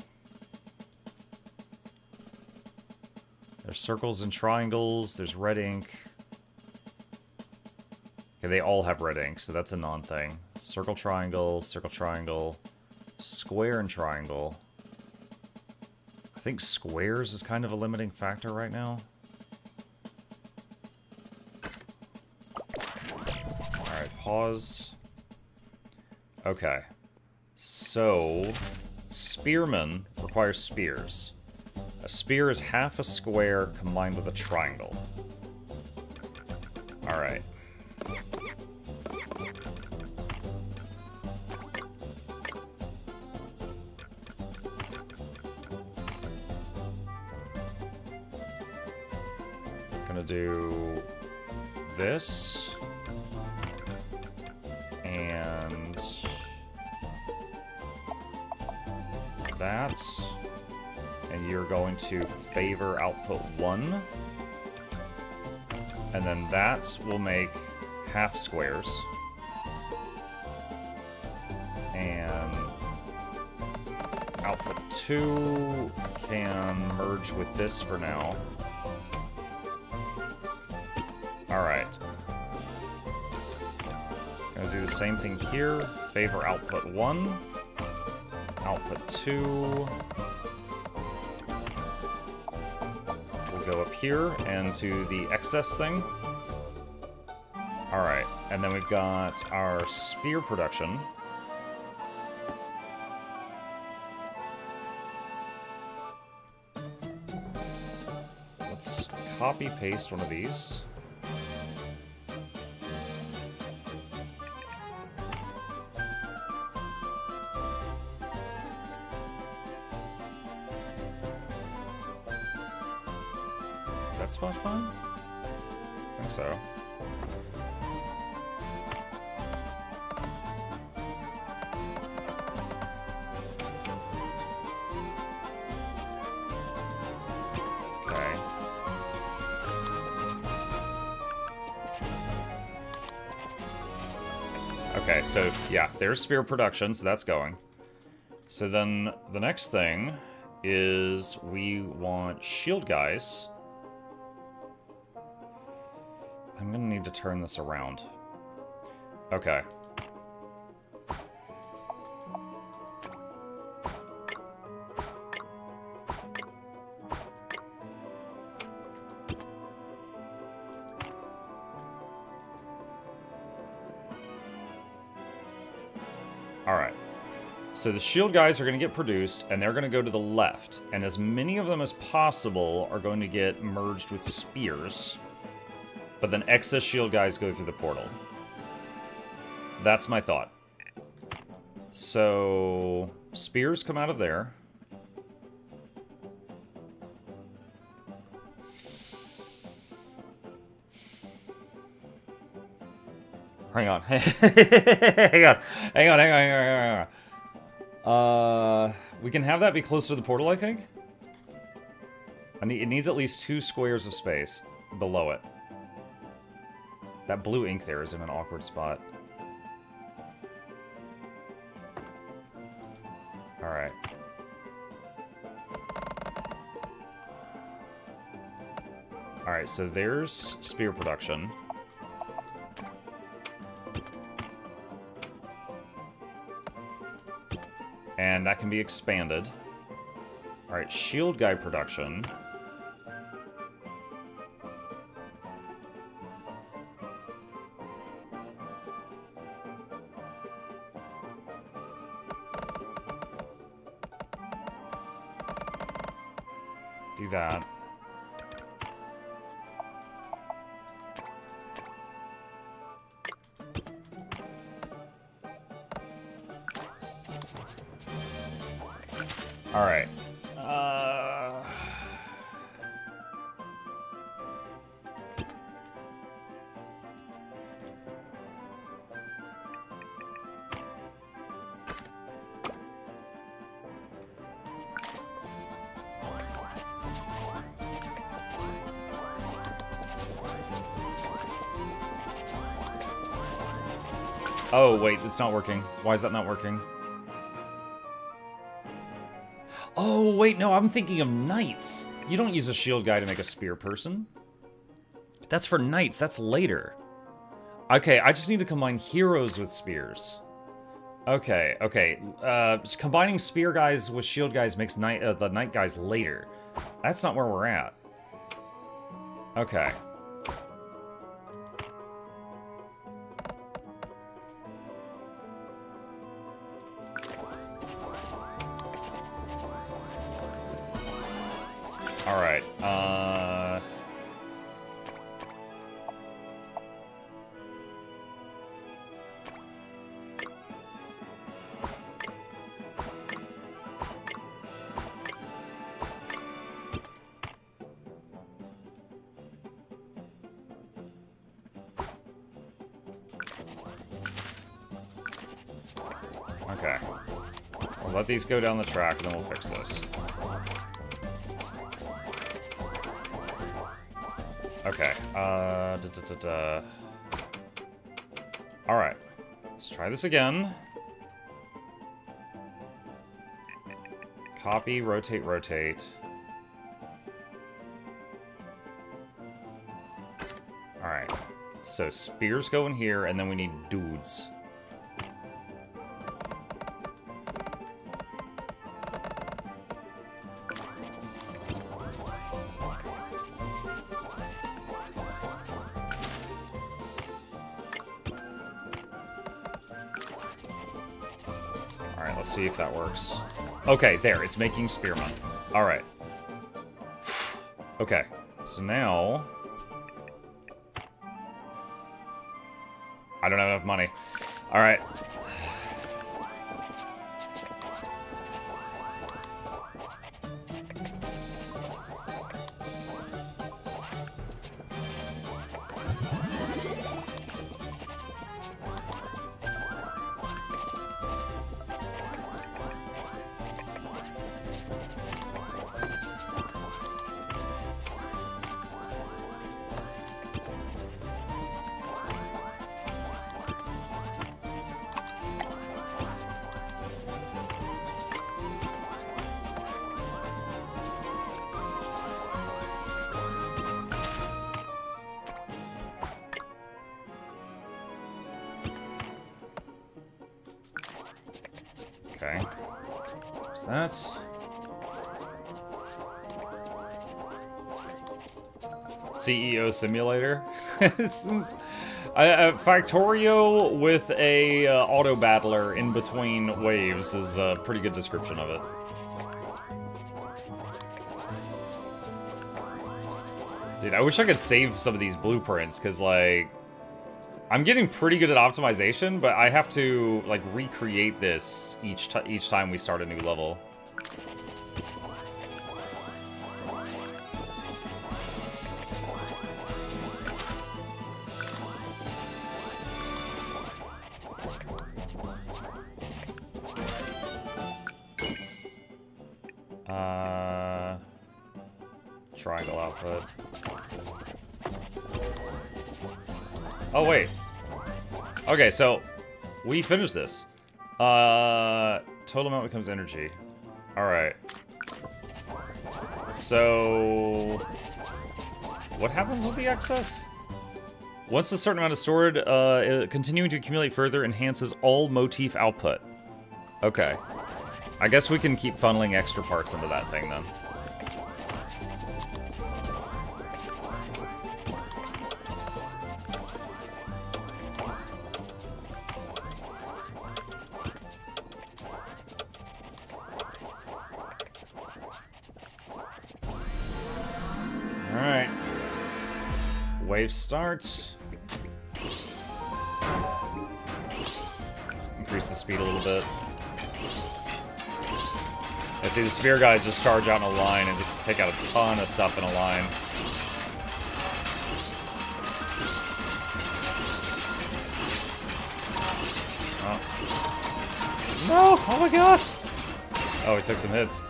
There's circles and triangles, there's red ink. Okay, they all have red ink, so that's a non-thing. Circle, triangle, square and triangle. I think squares is kind of a limiting factor right now. Alright, pause. Okay. So, spearman requires spears. A spear is half a square combined with a triangle. Alright. Gonna do this and that, and you're going to favor output 1, and then that will make half squares, and output 2 can merge with this for now. Alright. Gonna do the same thing here. Favor output 1. Output 2. We'll go up here and to the excess thing. Alright, and then we've got our spear production. Let's copy-paste one of these. Spot fine? I think so. Okay, so yeah, there's spear production, so that's going. So then the next thing is we want shield guys. I'm gonna need to turn this around. Okay. Alright. So the shield guys are going to get produced, and they're going to go to the left. And as many of them as possible are going to get merged with spears. But then excess shield guys go through the portal. That's my thought. So spears come out of there. Hang on. Hang on. We can have that be close to the portal, I think. It needs at least 2 squares of space below it. That blue ink there is in an awkward spot. Alright. Alright, so there's spear production. And that can be expanded. Alright, shield guy production. Do that. All right. Oh, wait, it's not working. Why is that not working? Oh, wait, no, I'm thinking of knights. You don't use a shield guy to make a spear person. That's for knights, that's later. Okay, I just need to combine heroes with spears. Okay. Combining spear guys with shield guys makes the knight guys later. That's not where we're at. Okay. Alright, okay. We'll let these go down the track, and then we'll fix this. Okay, Alright, let's try this again. Copy, rotate, rotate. Alright, so spears go in here, and then we need dudes. Let's see if that works. Okay, there, it's making spearmen. Alright. Okay, so now... I don't have enough money. Alright. Okay. What's that? CEO Simulator. This is a Factorio with a auto battler in between waves is a pretty good description of it. Dude, I wish I could save some of these blueprints, because, like, I'm getting pretty good at optimization, but I have to, like, recreate this each time we start a new level. Triangle output. Oh, wait. Okay, so we finished this. Total amount becomes energy. Alright. So what happens with the excess? Once a certain amount is stored, continuing to accumulate further enhances all motif output. Okay. I guess we can keep funneling extra parts into that thing then. Alright. Wave starts. Increase the speed a little bit. I see the spear guys just charge out in a line and just take out a ton of stuff in a line. Oh. No! Oh my god! Oh, he took some hits.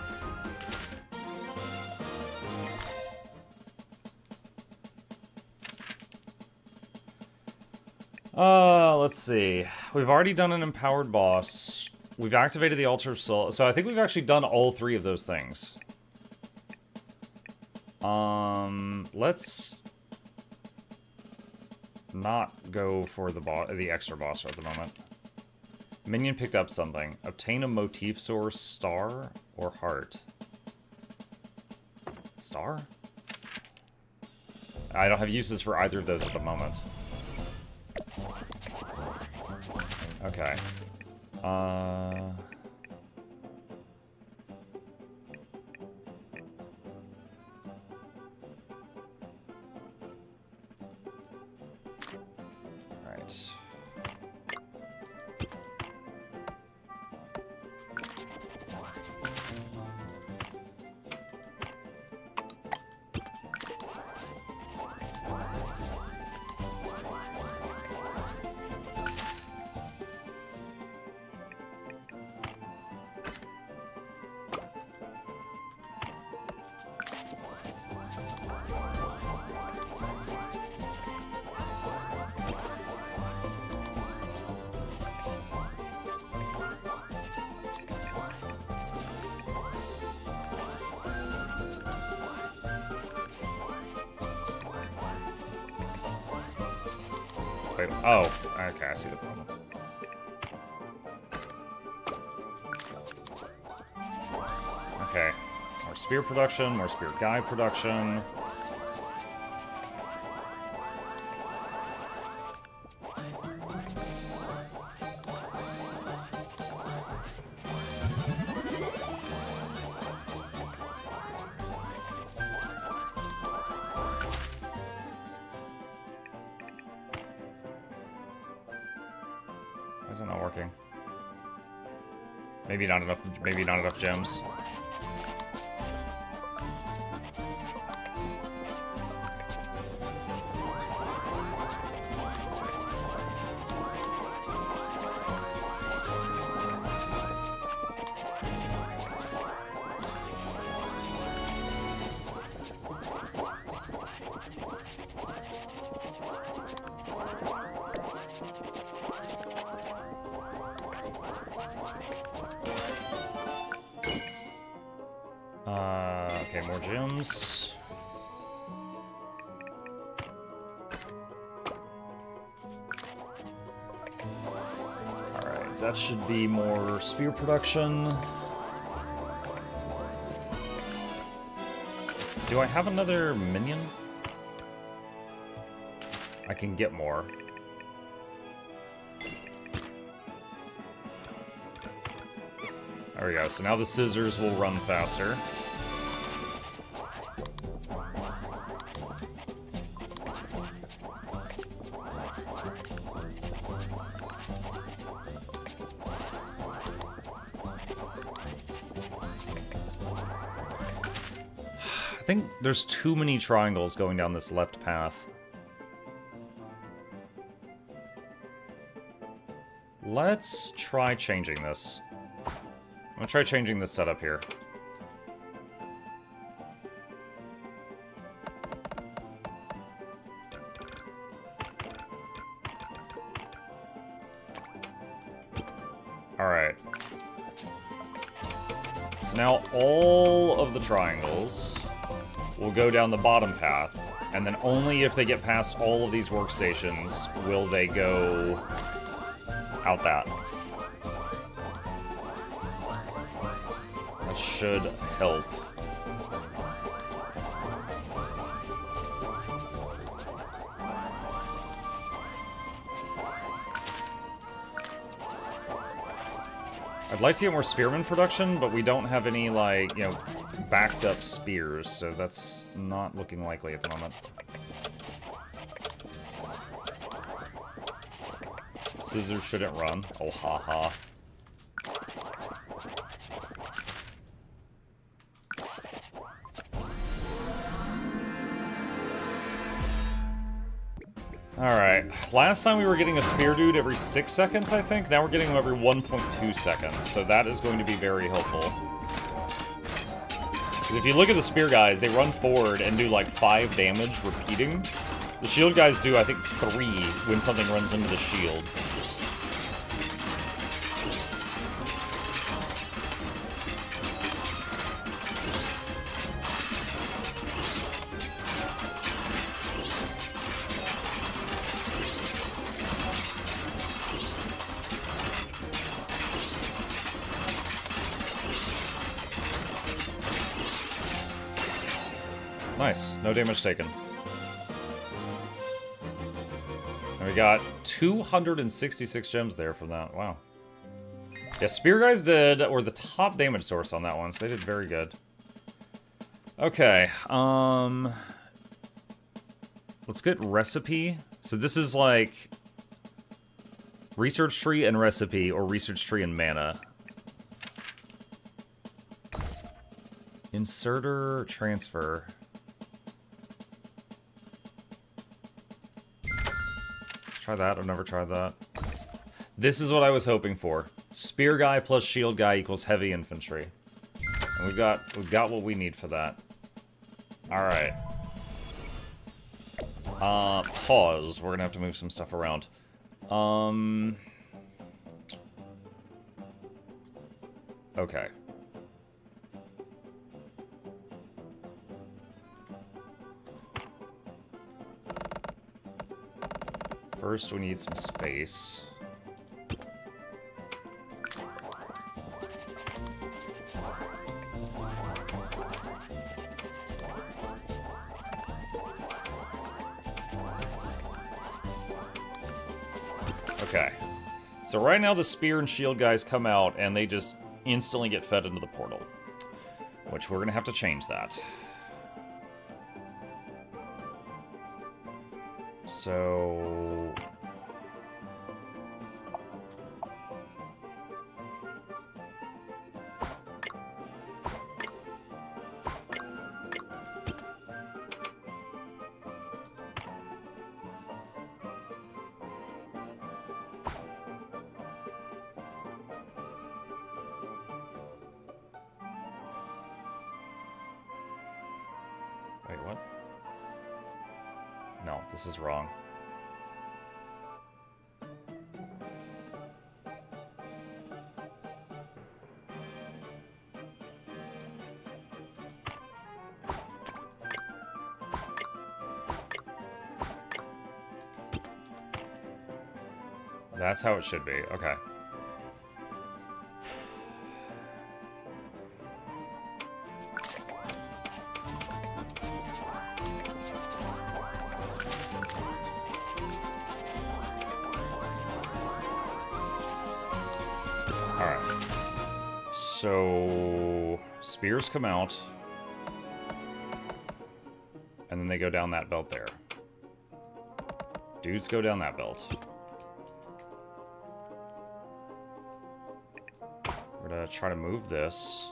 Let's see. We've already done an empowered boss. We've activated the altar of soul. So I think we've actually done all three of those things. Let's not go for the extra boss at the moment. Minion picked up something. Obtain a motif source, star or heart. Star? I don't have uses for either of those at the moment. Okay. Alright. Wait, oh, okay, I see the problem. Okay, more spear production, more spear guy production. Why is it not working? Maybe not enough gems. Okay, more gems. Alright. that should be more spear production. Do I have another minion? I can get more. There we go. So now the scissors will run faster. I think there's too many triangles going down this left path. Let's try changing this. I'm gonna try changing this setup here. Alright. So now all of the triangles will go down the bottom path, and then only if they get past all of these workstations will they go out that. That should help. I'd like to get more spearman production, but we don't have any, like, you know, backed up spears, so that's not looking likely at the moment. Scissors shouldn't run. Oh, haha. Alright, last time we were getting a spear dude every 6 seconds, I think. Now we're getting them every 1.2 seconds, so that is going to be very helpful. Because if you look at the spear guys, they run forward and do like 5 damage repeating. The shield guys do, I think, 3 when something runs into the shield. Nice. No damage taken. And we got 266 gems there from that. Wow. Yeah, spear guys were the top damage source on that one, so they did very good. Okay. Let's get recipe. So this is like research tree and recipe, or research tree and mana. Inserter transfer. Try that. I've never tried that. This is what I was hoping for. Spear guy plus shield guy equals heavy infantry. And we've got what we need for that. Alright. Pause. We're gonna have to move some stuff around. Okay. First, we need some space. Okay. So right now the spear and shield guys come out and they just instantly get fed into the portal. Which we're going to have to change that. So... Wait, what? No, this is wrong. That's how it should be. Okay. Alright. So... spears come out. And then they go down that belt there. Dudes go down that belt. We're gonna try to move this.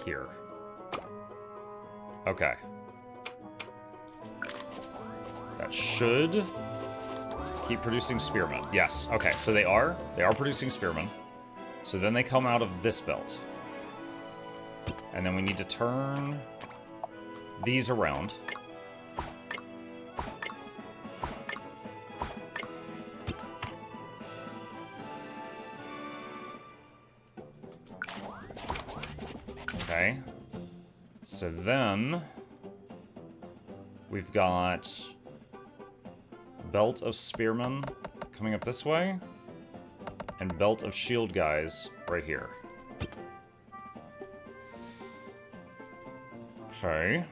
Here. Okay. That should keep producing spearmen. Yes, okay, so they are producing spearmen. So then they come out of this belt. And then we need to turn these around. Okay. So then we've got belt of spearmen coming up this way, and belt of shield guys right here. Okay.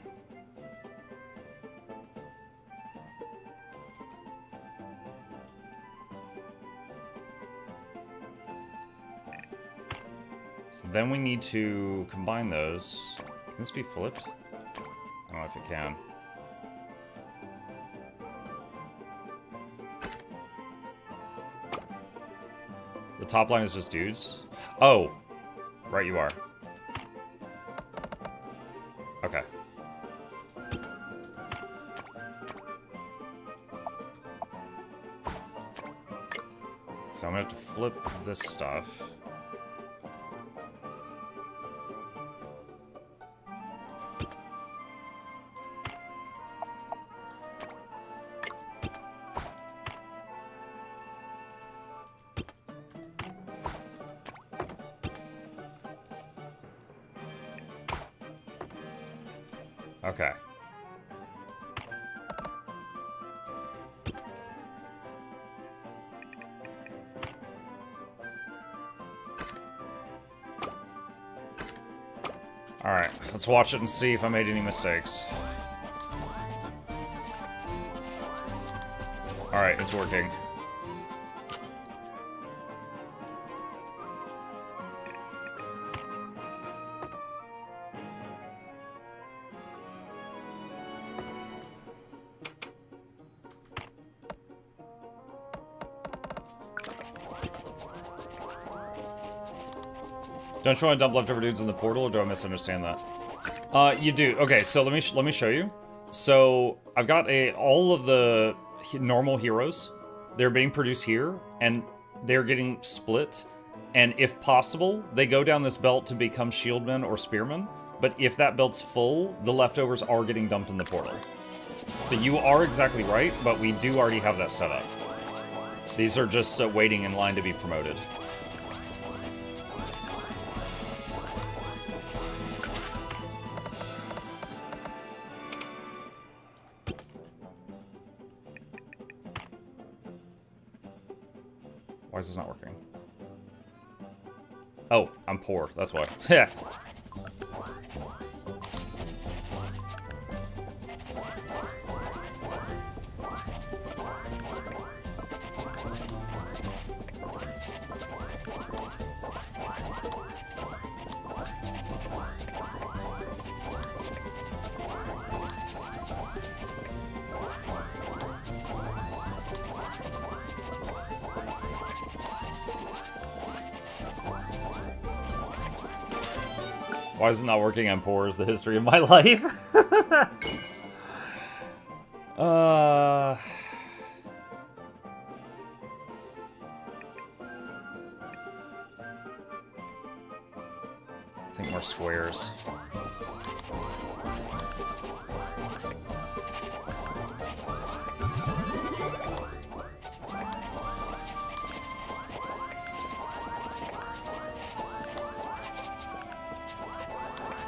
So then we need to combine those. Can this be flipped? I don't know if it can. The top line is just dudes? Oh! Right, you are. Okay. So I'm gonna have to flip this stuff. Okay. Alright, let's watch it and see if I made any mistakes. Alright, it's working. Don't you want to dump leftover dudes in the portal, or do I misunderstand that? You do. Okay, so let me show you. So I've got all of the normal heroes. They're being produced here, and they're getting split. And if possible, they go down this belt to become shieldmen or spearmen. But if that belt's full, the leftovers are getting dumped in the portal. So you are exactly right, but we do already have that set up. These are just waiting in line to be promoted. Why is this not working? Oh, I'm poor. That's why. Yeah. Why is it not working? I'm poor is the history of my life. I think more squares.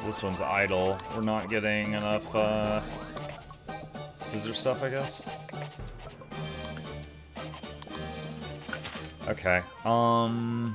This one's idle. We're not getting enough scissor stuff, I guess. Okay, oh.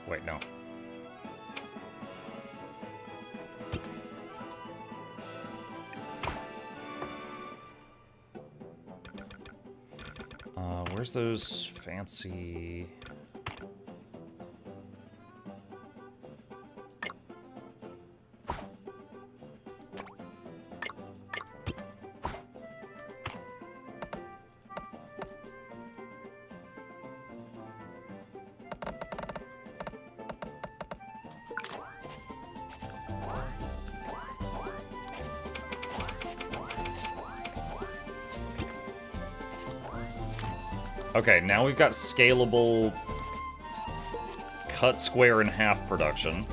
Wait, no. Where's those fancy... Okay, now we've got scalable cut square in half production.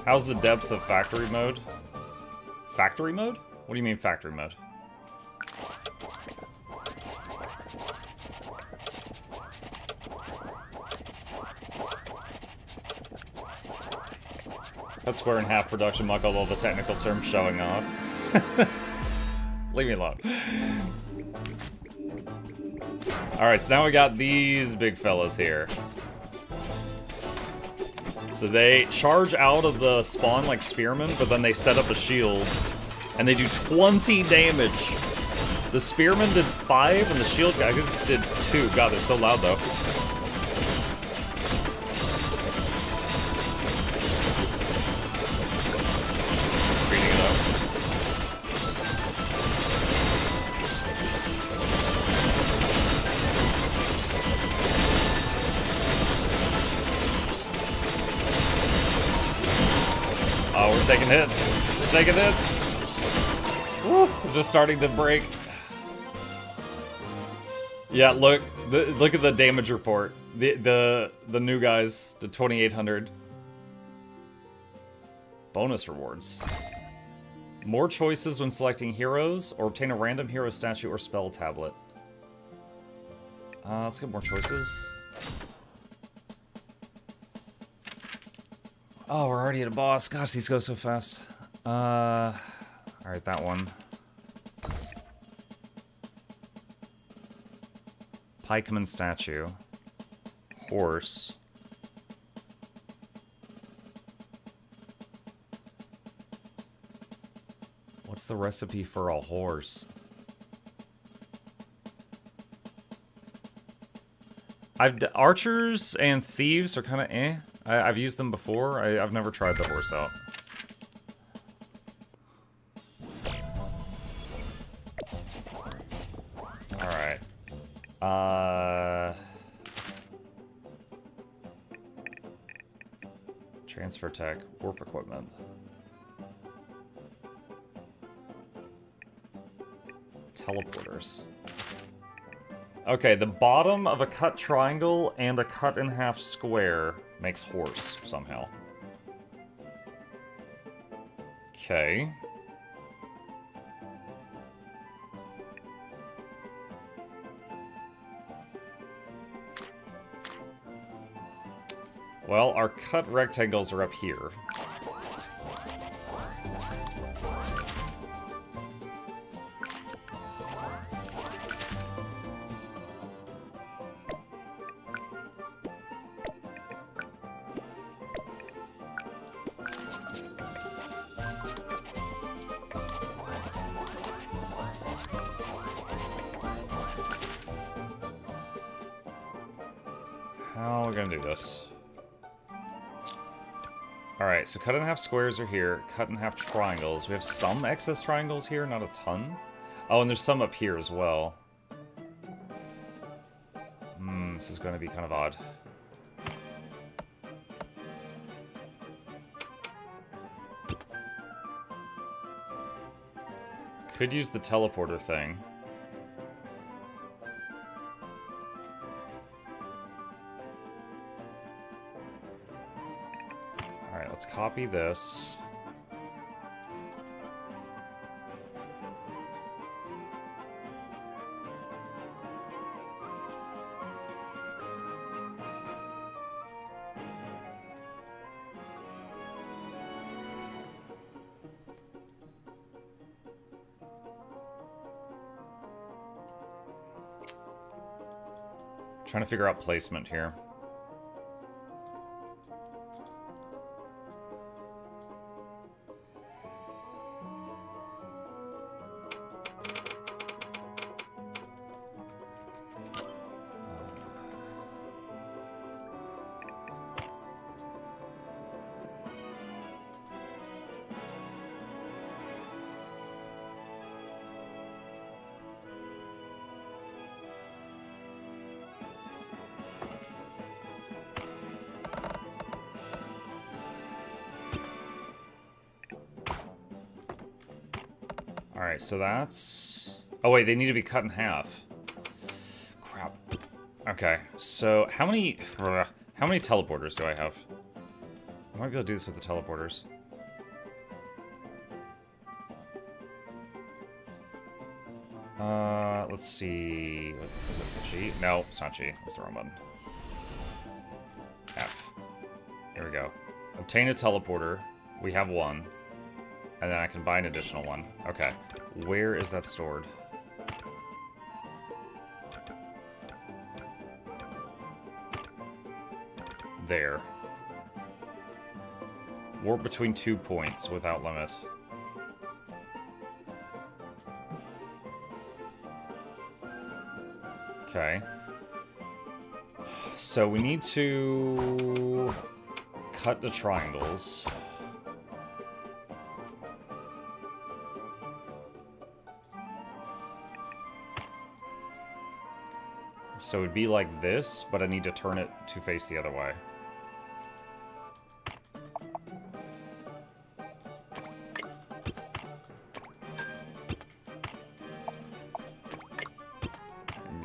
How's the depth of factory mode? Factory mode? What do you mean factory mode? Cut square in half production, muck all the technical terms showing off. Leave me alone. Alright, so now we got these big fellas here. So they charge out of the spawn like spearmen, but then they set up a shield. And they do 20 damage. The spearman did 5, and the shield guys did 2. God, they're so loud, though. Speeding it up. Oh, we're taking hits. We're taking hits. Woo, it's just starting to break. Yeah, look at the damage report. The new guys did 2,800. Bonus rewards. More choices when selecting heroes, or obtain a random hero statue or spell tablet. Let's get more choices. Oh, we're already at a boss. Gosh, these go so fast. Alright, that one. Pikeman statue. Horse. What's the recipe for a horse? Archers and thieves are kind of eh. I've used them before. I've never tried the horse out. Alright. Transfer tech, warp equipment. Teleporters. Okay, the bottom of a cut triangle and a cut in half square makes horse somehow. Okay. Well, our cut rectangles are up here. How are we gonna do this? Alright, so cut in half squares are here, cut in half triangles. We have some excess triangles here, not a ton. Oh, and there's some up here as well. This is gonna be kind of odd. Could use the teleporter thing. Alright, let's copy this. Trying to figure out placement here. Alright, so that's... Oh wait, they need to be cut in half. Crap. Okay, so how many teleporters do I have? I might be able to do this with the teleporters. Let's see... Was it G? No, it's not G. That's the wrong button. F. Here we go. Obtain a teleporter. We have one. And then I can buy an additional one. Okay. Where is that stored? There. Warp between 2 points without limit. Okay. So we need to cut the triangles. So it'd be like this, but I need to turn it to face the other way.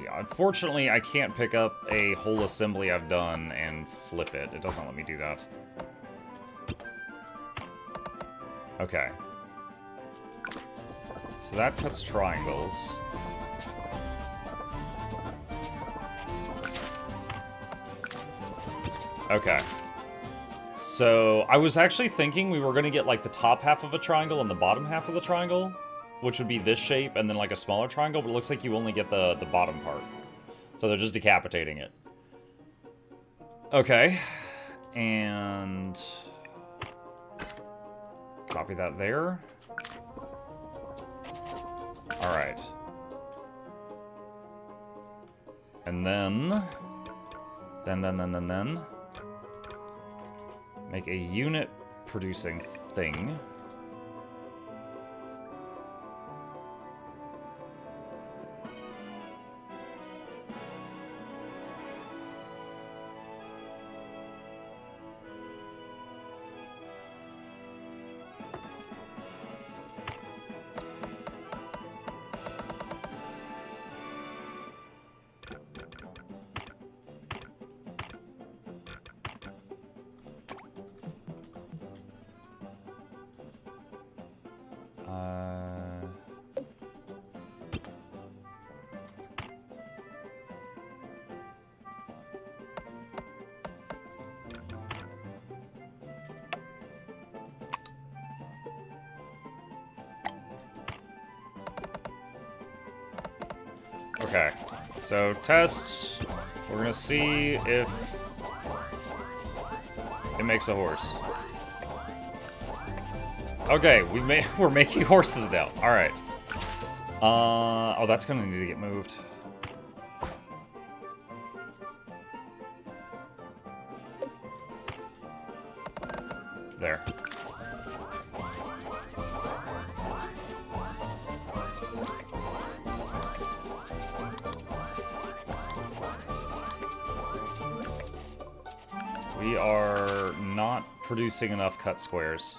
Yeah, unfortunately, I can't pick up a whole assembly I've done and flip it. It doesn't let me do that. Okay. So that cuts triangles. Okay. So, I was actually thinking we were going to get, like, the top half of a triangle and the bottom half of the triangle, which would be this shape and then, like, a smaller triangle, but it looks like you only get the bottom part. So they're just decapitating it. Okay. And... copy that there. Alright. And then... Then... Make a unit producing thing. Okay. So, test. We're gonna see if it makes a horse. Okay, we're making horses now. Alright. Oh, that's gonna need to get moved. There. We are not producing enough cut squares.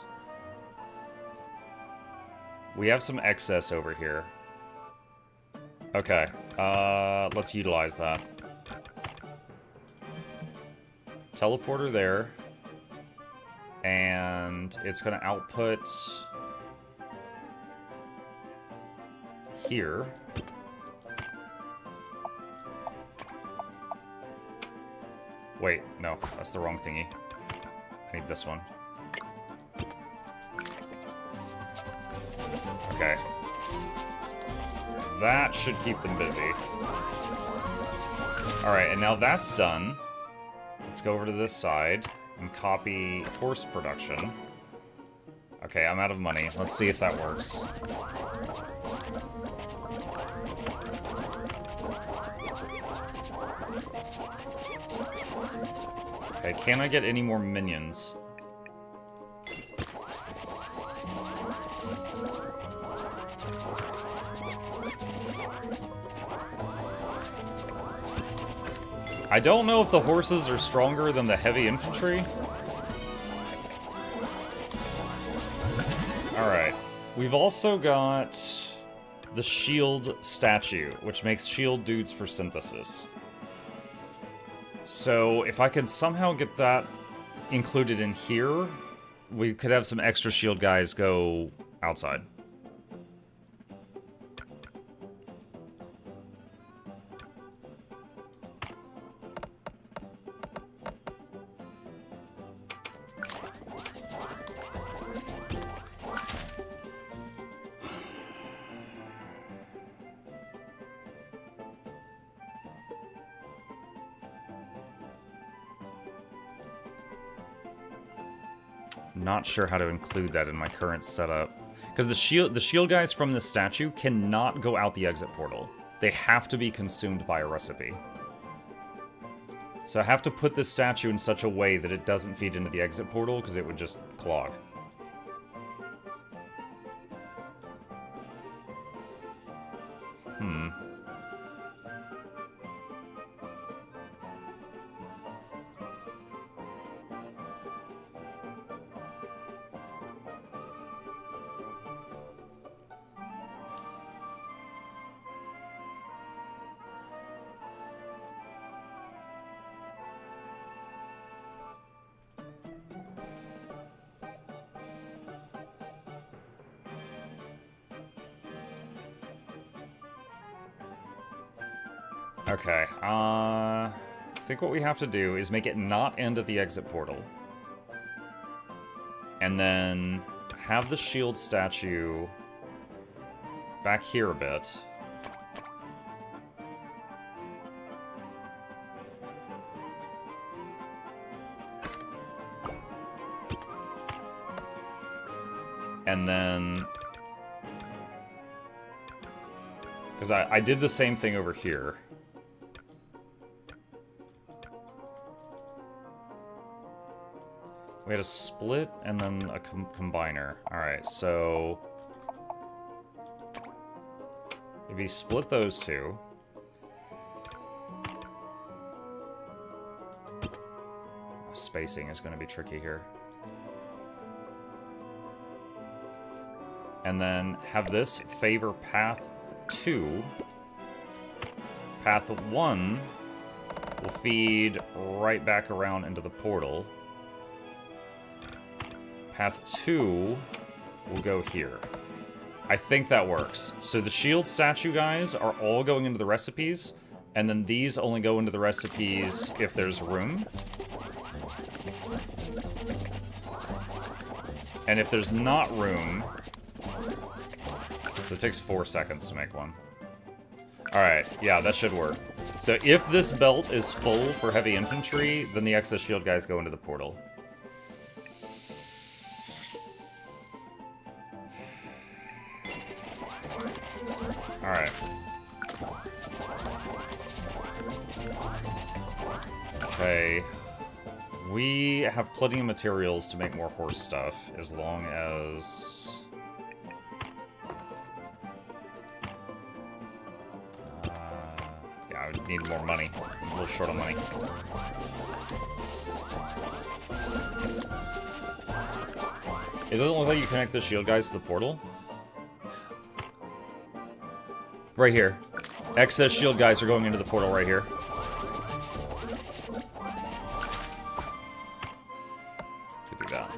We have some excess over here. Okay, let's utilize that. Teleporter there. And it's gonna output here. Wait, no, that's the wrong thingy. I need this one. Okay. That should keep them busy. Alright, and now that's done. Let's go over to this side and copy horse production. Okay, I'm out of money. Let's see if that works. Okay, can I get any more minions? I don't know if the horses are stronger than the heavy infantry. Alright. We've also got the shield statue, which makes shield dudes for synthesis. So, if I could somehow get that included in here, we could have some extra shield guys go outside. Not sure how to include that in my current setup. Because the shield guys from this statue cannot go out the exit portal. They have to be consumed by a recipe. So I have to put this statue in such a way that it doesn't feed into the exit portal, because it would just clog. Okay, I think what we have to do is make it not end at the exit portal. And then have the shield statue back here a bit. And then... because I did the same thing over here. We had a split and then a combiner. Alright, so... maybe split those two. Spacing is going to be tricky here. And then have this favor path 2. Path 1 will feed right back around into the portal. Path 2 will go here. I think that works. So the shield statue guys are all going into the recipes, and then these only go into the recipes if there's room. And if there's not room... so it takes 4 seconds to make one. Alright, yeah, that should work. So if this belt is full for heavy infantry, then the excess shield guys go into the portal. Alright. Okay. We have plenty of materials to make more horse stuff, as long as... yeah, I would need more money. I'm a little short on money. It doesn't look like you connect the shield guys to the portal. Right here. Excess shield guys are going into the portal right here. Could do that.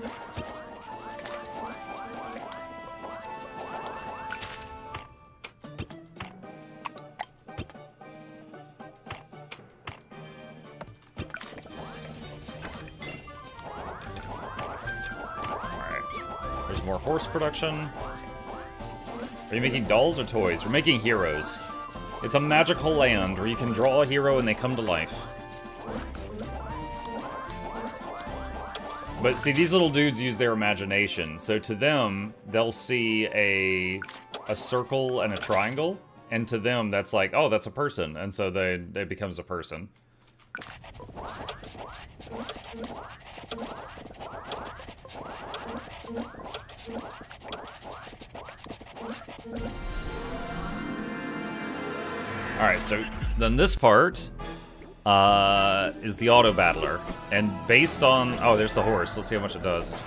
Alright. There's more horse production. Are you making dolls or toys? We're making heroes. It's a magical land where you can draw a hero and they come to life. But see, these little dudes use their imagination. So to them, they'll see a circle and a triangle. And to them, that's like, oh, that's a person. And so they becomes a person. Alright, so then this part is the auto battler. And based on... oh, there's the horse. Let's see how much it does.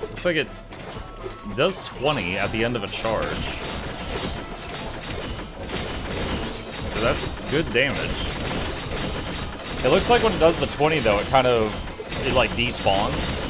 Looks like it does 20 at the end of a charge. So that's good damage. It looks like when it does the 20, though, it like despawns.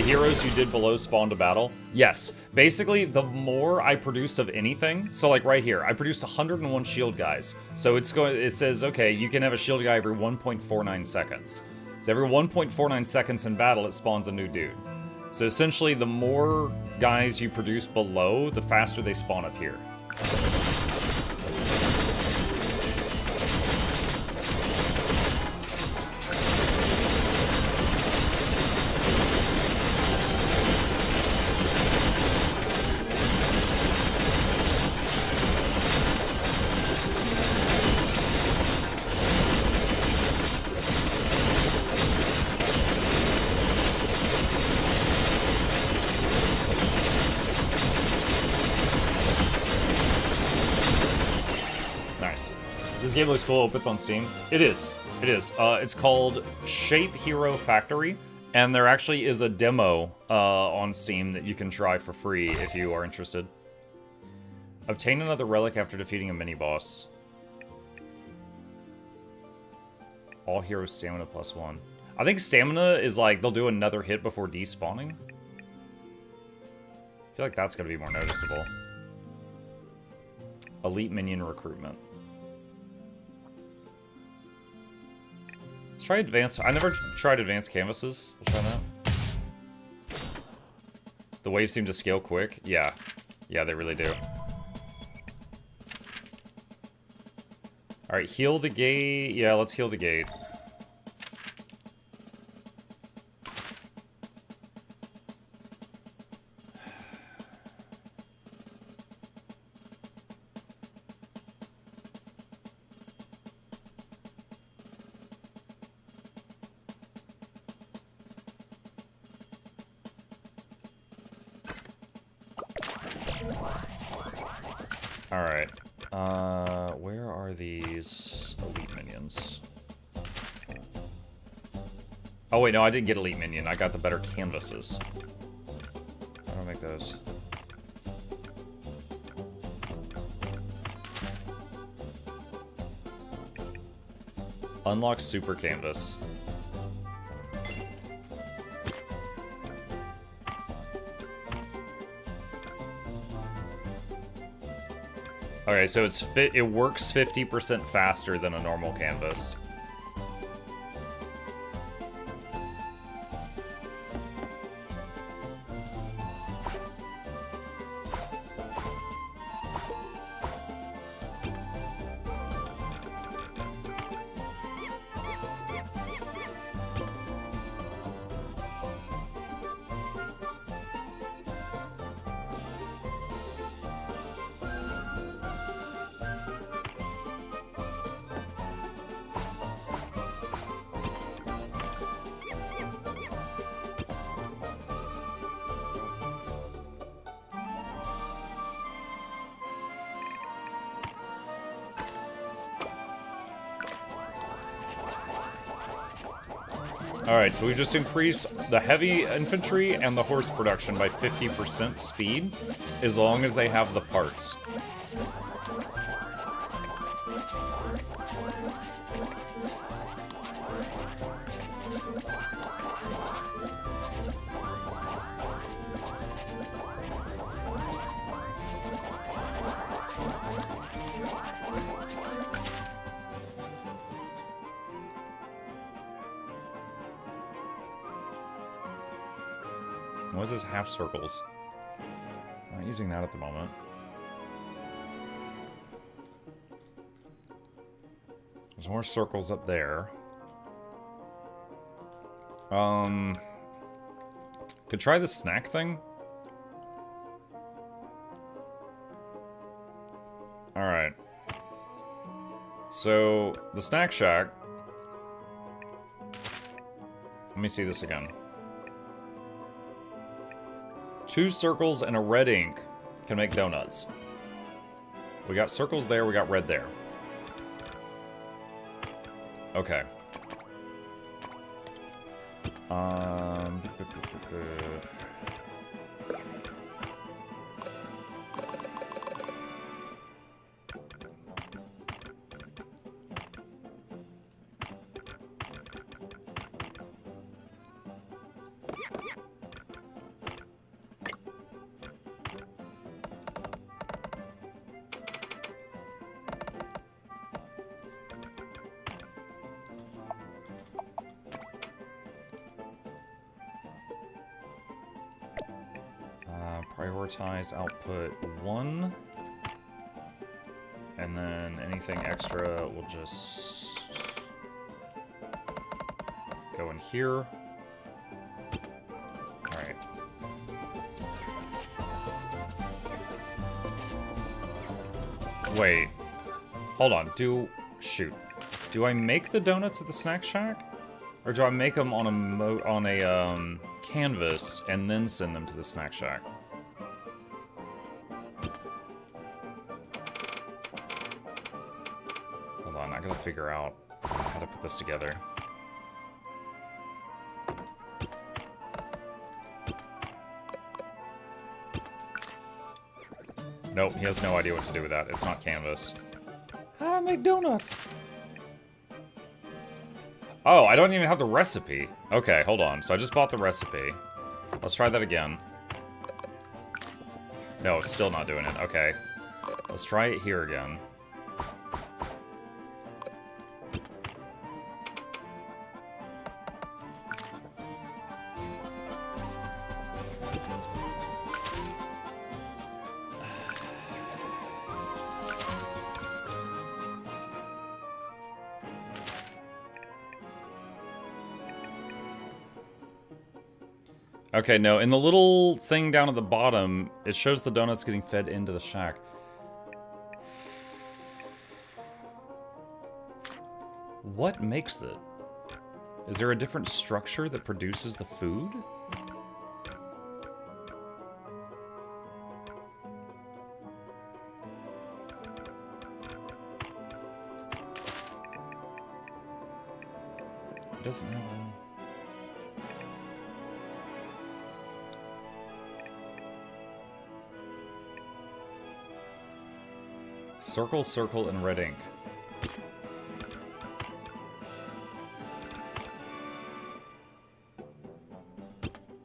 Heroes you did below spawn to battle? Yes. Basically, the more I produced of anything, so like right here, I produced 101 shield guys. So it says, okay, you can have a shield guy every 1.49 seconds. So every 1.49 seconds in battle, it spawns a new dude. So essentially, the more guys you produce below, the faster they spawn up here. This game looks cool. Hope it's on Steam. It is. It is. It's called Shape Hero Factory, and there actually is a demo on Steam that you can try for free if you are interested. Obtain another relic after defeating a mini-boss. All heroes stamina +1. I think stamina is like, they'll do another hit before despawning. I feel like that's going to be more noticeable. Elite minion recruitment. Let's try advanced. I never tried advanced canvases. We'll try that. The waves seem to scale quick. Yeah. Yeah, they really do. Alright, heal the gate. Yeah, let's heal the gate. Alright. Where are these elite minions? Oh wait, no, I didn't get elite minion. I got the better canvases. How do I make those? Unlock super canvas. Okay, so it works 50% faster than a normal canvas. Alright, so we've just increased the heavy infantry and the horse production by 50% speed, as long as they have the parts. What is this half circles? I'm not using that at the moment. There's more circles up there. Could try the snack thing. Alright. So, the snack shack. Let me see this again. 2 circles and a red ink can make donuts. We got circles there, we got red there. Okay. Prioritize output 1. And then anything extra will just go in here. Alright. Wait. Hold on. Shoot. Do I make the donuts at the snack shack? Or do I make them on a canvas and then send them to the snack shack? Hold on, I gotta figure out how to put this together. Nope, he has no idea what to do with that. It's not canvas. How do I make donuts? Oh, I don't even have the recipe. Okay, hold on. So I just bought the recipe. Let's try that again. No, it's still not doing it. Okay. Let's try it here again. Okay, no, in the little thing down at the bottom, it shows the donuts getting fed into the shack. What makes it? Is there a different structure that produces the food? It doesn't have a... Circle, circle, and red ink.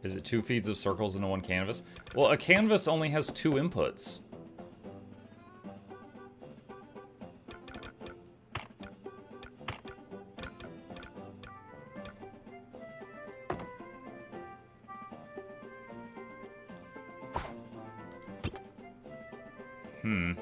Is it 2 feeds of circles into 1 canvas? Well, a canvas only has 2 inputs. Hmm.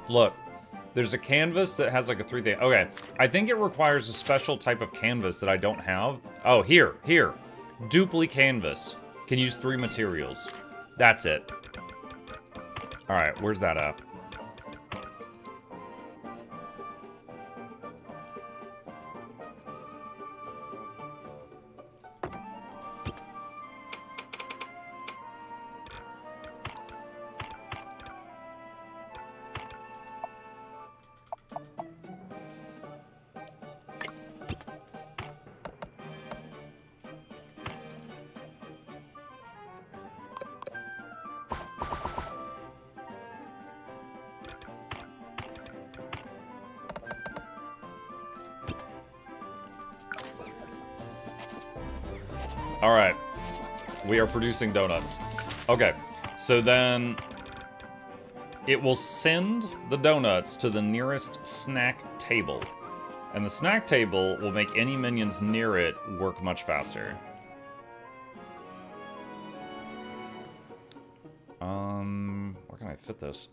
Look, there's a canvas that has like a 3 thing. Okay, I think it requires a special type of canvas that I don't have. Oh, here. Dupli canvas. Can use 3 materials. That's it. Alright, where's that at? Alright. We are producing donuts. Okay, so then it will send the donuts to the nearest snack table. And the snack table will make any minions near it work much faster. Where can I fit this?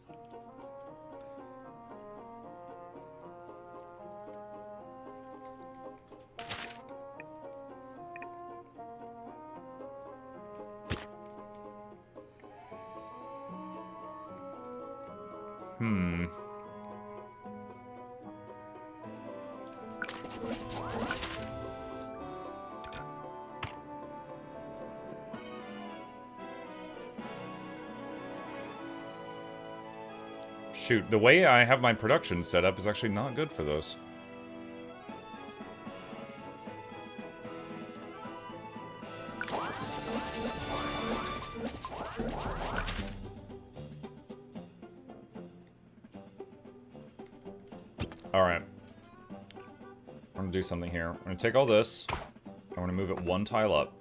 Shoot, the way I have my production set up is actually not good for this. Alright. I'm gonna do something here. I'm gonna take all this. I want to move it 1 tile up.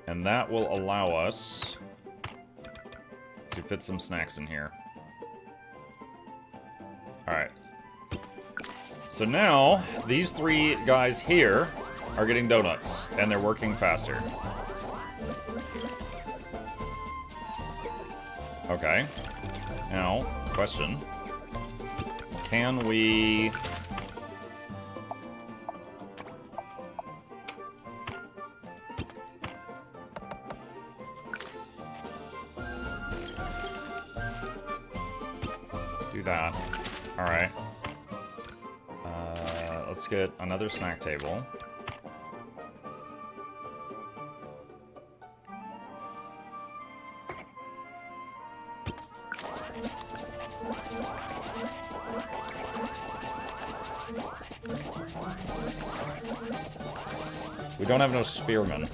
And that will allow us to fit some snacks in here. Alright. So now, these 3 guys here are getting donuts, and they're working faster. Okay. Now, question. Can we... do that. Alright. Let's get another snack table. We don't have no spearmen.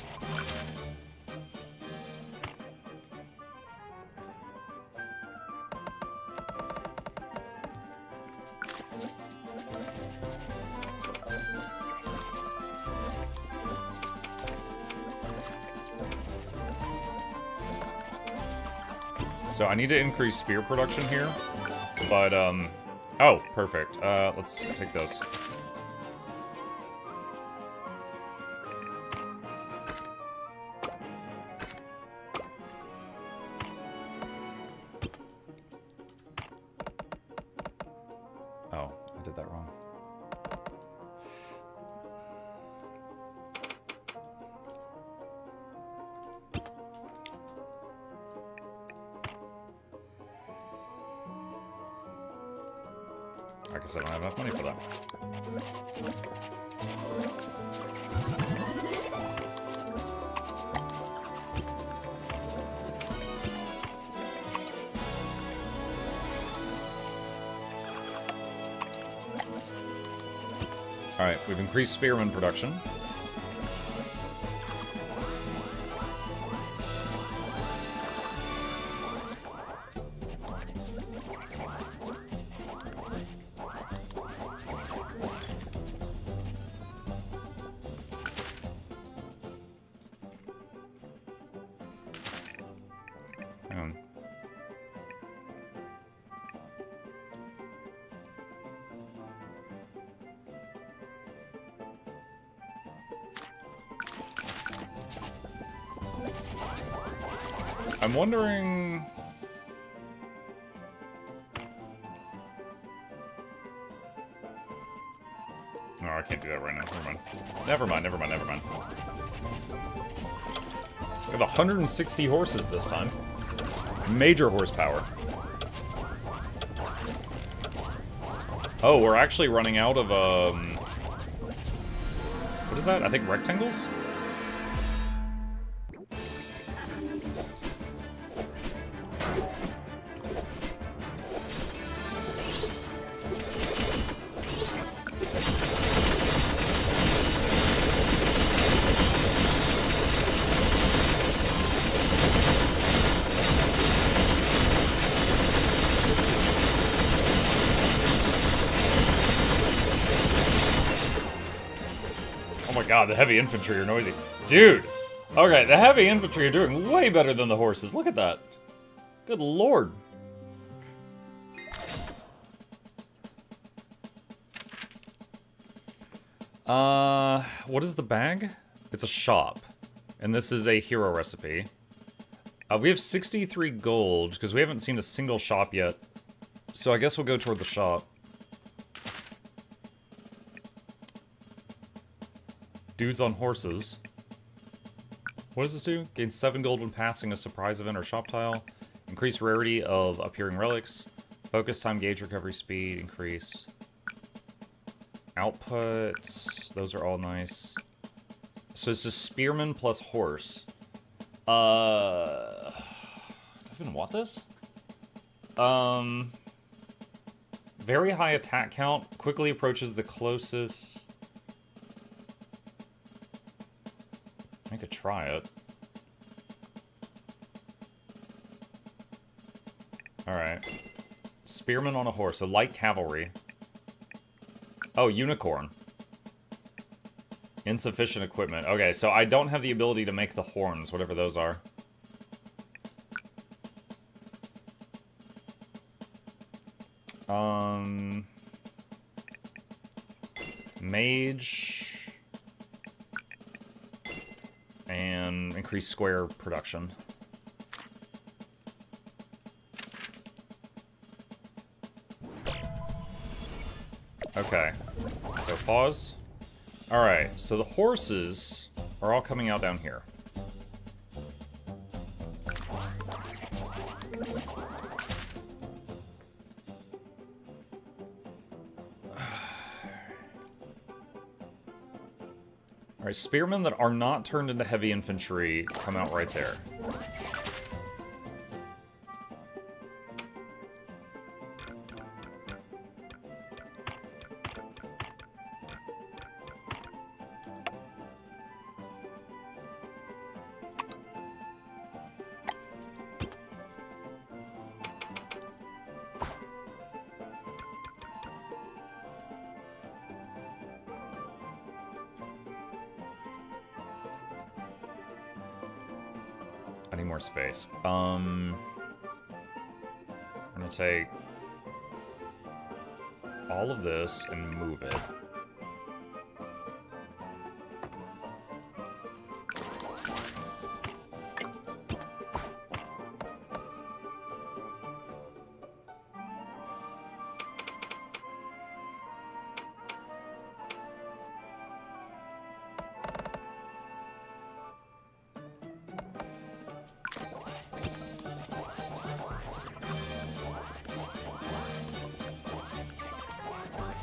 So I need to increase spear production here, but, oh, perfect. Let's take this. Oh, I did that wrong. I guess I don't have enough money for that. Alright, we've increased spearman production. I'm wondering... Oh, I can't do that right now. Never mind. Never mind. We have 160 horses this time. Major horsepower. Oh, we're actually running out of, what is that? I think rectangles? God, the heavy infantry are noisy. Dude! Okay, the heavy infantry are doing way better than the horses. Look at that. Good lord. What is the bag? It's a shop. And this is a hero recipe. We have 63 gold, because we haven't seen a single shop yet. So I guess we'll go toward the shop. Dudes on horses. What does this do? Gain 7 gold when passing a surprise event or shop tile. Increase rarity of appearing relics. Focus time, gauge recovery speed, increase. Output. Those are all nice. So this is spearman plus horse. Do I even want this? Very high attack count. Quickly approaches the closest. I could try it. Alright. Spearman on a horse, so light cavalry. Oh, unicorn. Insufficient equipment. Okay, so I don't have the ability to make the horns, whatever those are. Mage. And increase square production. Okay. So pause. Alright, so the horses are all coming out down here. Alright, spearmen that are not turned into heavy infantry come out right there. I need more space. I'm gonna take all of this and move it.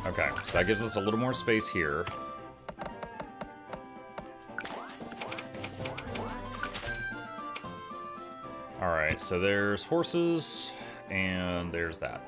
Okay, so that gives us a little more space here. Alright, so there's horses, and there's that.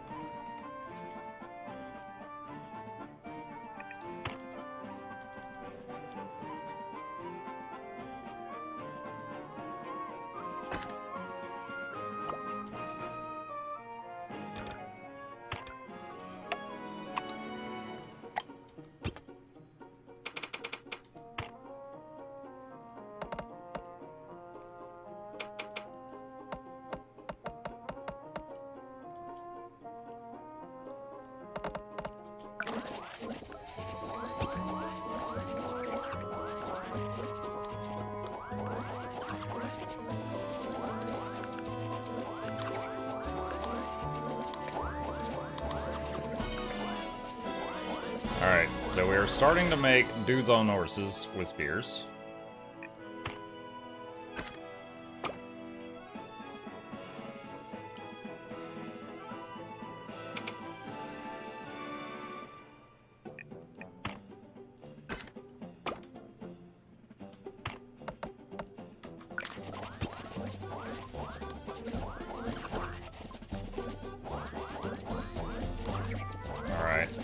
Alright, so we are starting to make dudes on horses with spears.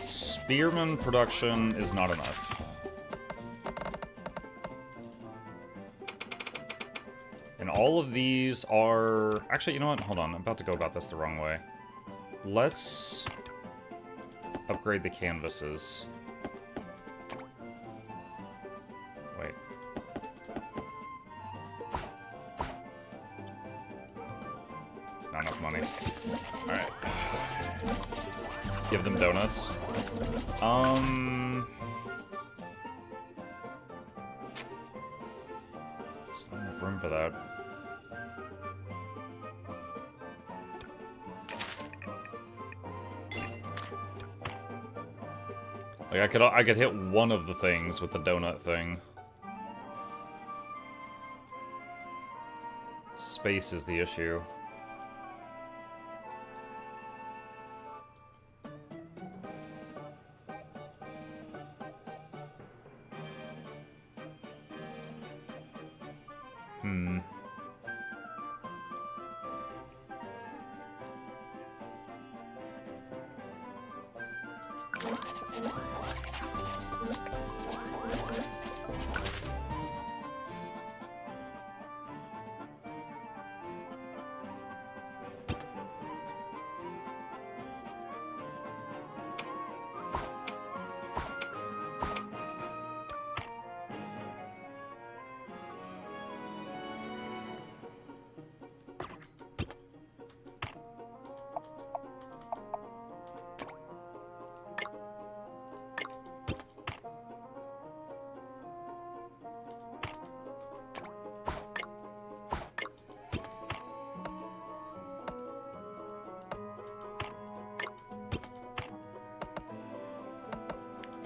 Spearman production is not enough. And all of these are... Actually, you know what? Hold on. I'm about to go about this the wrong way. Let's upgrade the canvases. Wait. Not enough money. Alright. Give them donuts. There's not enough room for that. Like I could hit one of the things with the donut thing. Space is the issue.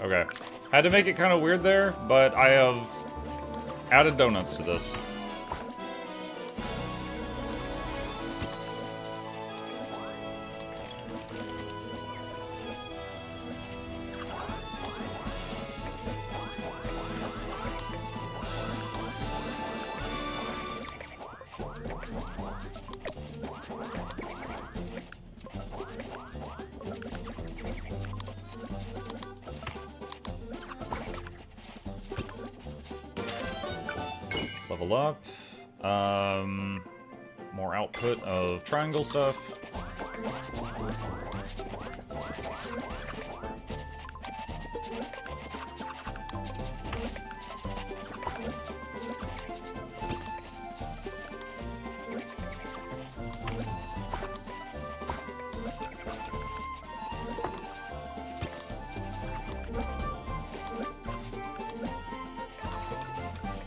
Okay. Had to make it kind of weird there, but I have added donuts to this. Level up. More output of triangle stuff.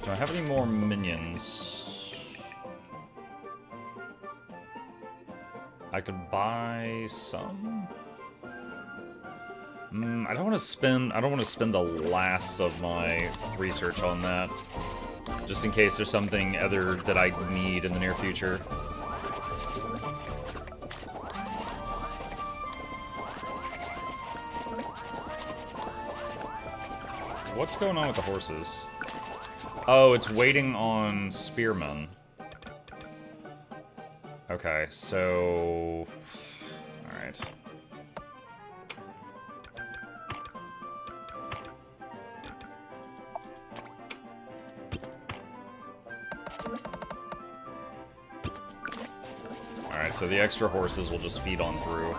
Do I have any more minions? I could buy some. I don't want to spend the last of my research on that, just in case there's something other that I need in the near future. What's going on with the horses? Oh, it's waiting on spearmen. Okay, so... Alright. Alright, so the extra horses will just feed on through.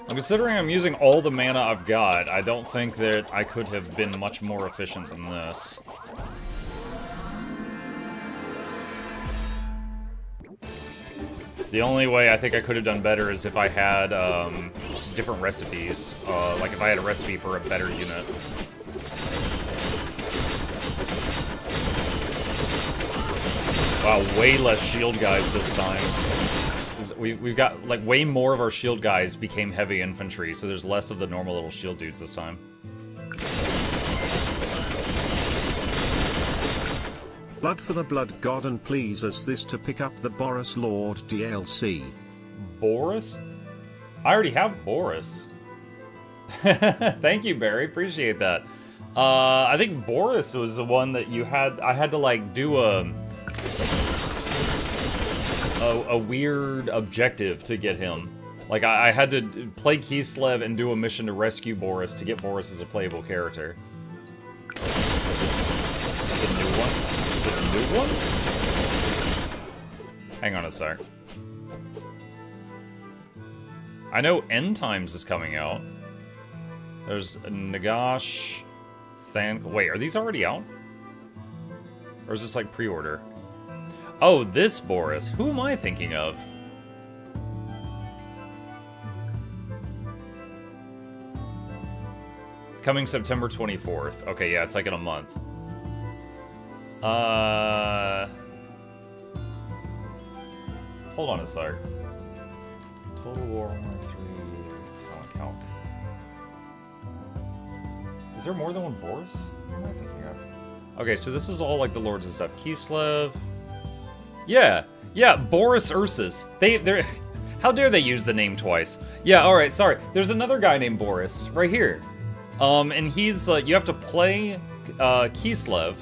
Considering I'm using all the mana I've got, I don't think that I could have been much more efficient than this. The only way I think I could have done better is if I had different recipes. Like if I had a recipe for a better unit. Wow, way less shield guys this time. We've got, like, way more of our shield guys became heavy infantry, so there's less of the normal little shield dudes this time. Blood for the Blood God, and please as this to pick up the Boris Lord DLC. Boris? I already have Boris. Thank you, Barry. Appreciate that. I think Boris was the one that you had. I had to like do a weird objective to get him. Like I had to play Kislev and do a mission to rescue Boris to get Boris as a playable character. Is it a new one? Is it a new one? Hang on a sec. I know End Times is coming out. There's Nagash, wait, are these already out? Or is this like pre-order? Oh, this Boris. Who am I thinking of? Coming September 24th. Okay, yeah, it's like in a month. Hold on a sec. Total War Armor 3 talent calc. Is there more than one Boris? What am I thinking of? Okay, so this is all like the lords and stuff. Kislev. Yeah, Boris Ursus. They're how dare they use the name twice? Yeah, all right, sorry. There's another guy named Boris right here. And he's you have to play Kislev,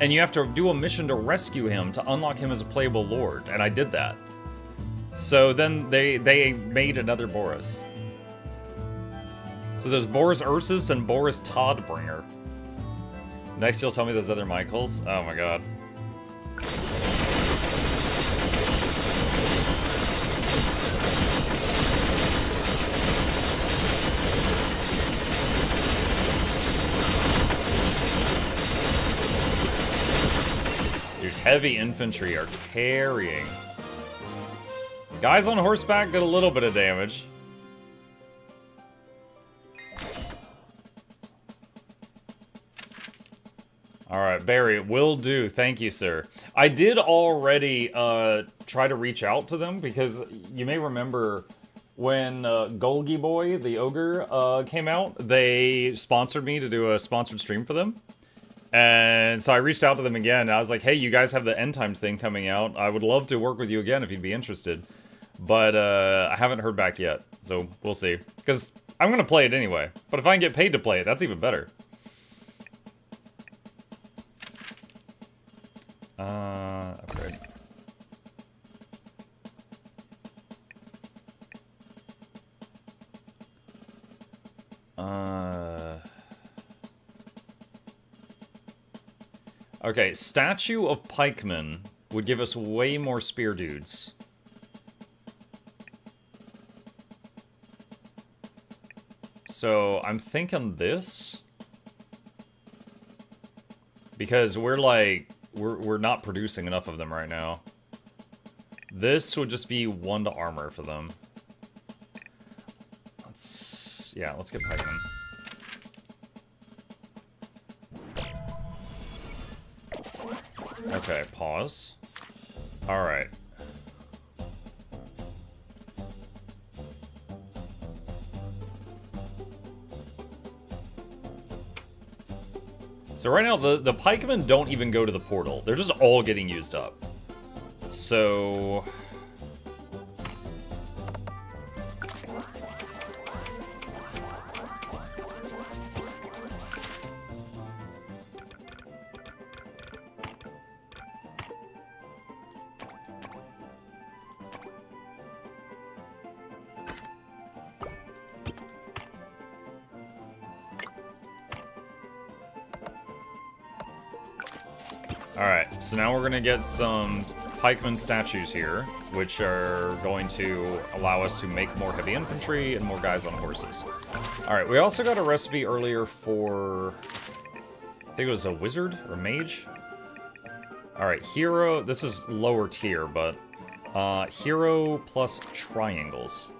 and you have to do a mission to rescue him to unlock him as a playable lord, and I did that. So then they made another Boris. So there's Boris Ursus and Boris Toddbringer. Next you'll tell me there's other Michaels? Oh my god. Dude, heavy infantry are carrying. Guys on horseback did a little bit of damage. Alright, Barry, will do. Thank you, sir. I did already try to reach out to them because you may remember when Golgi Boy, the ogre, came out, they sponsored me to do a sponsored stream for them. And so I reached out to them again. And I was like, hey, you guys have the End Times thing coming out. I would love to work with you again if you'd be interested. But I haven't heard back yet, so we'll see. Because I'm going to play it anyway. But if I can get paid to play it, that's even better. Upgrade. Okay, Statue of Pikemen would give us way more spear dudes. So, I'm thinking this. Because we're like, we're not producing enough of them right now. This would just be 1 to armor for them. Let's get pikemen. Okay, pause. Alright. So right now, the pikemen don't even go to the portal. They're just all getting used up. So... Alright, so now we're gonna get some pikeman statues here, which are going to allow us to make more heavy infantry and more guys on horses. Alright, we also got a recipe earlier for... I think it was a wizard or mage? Alright, hero... This is lower tier, but... hero plus triangles.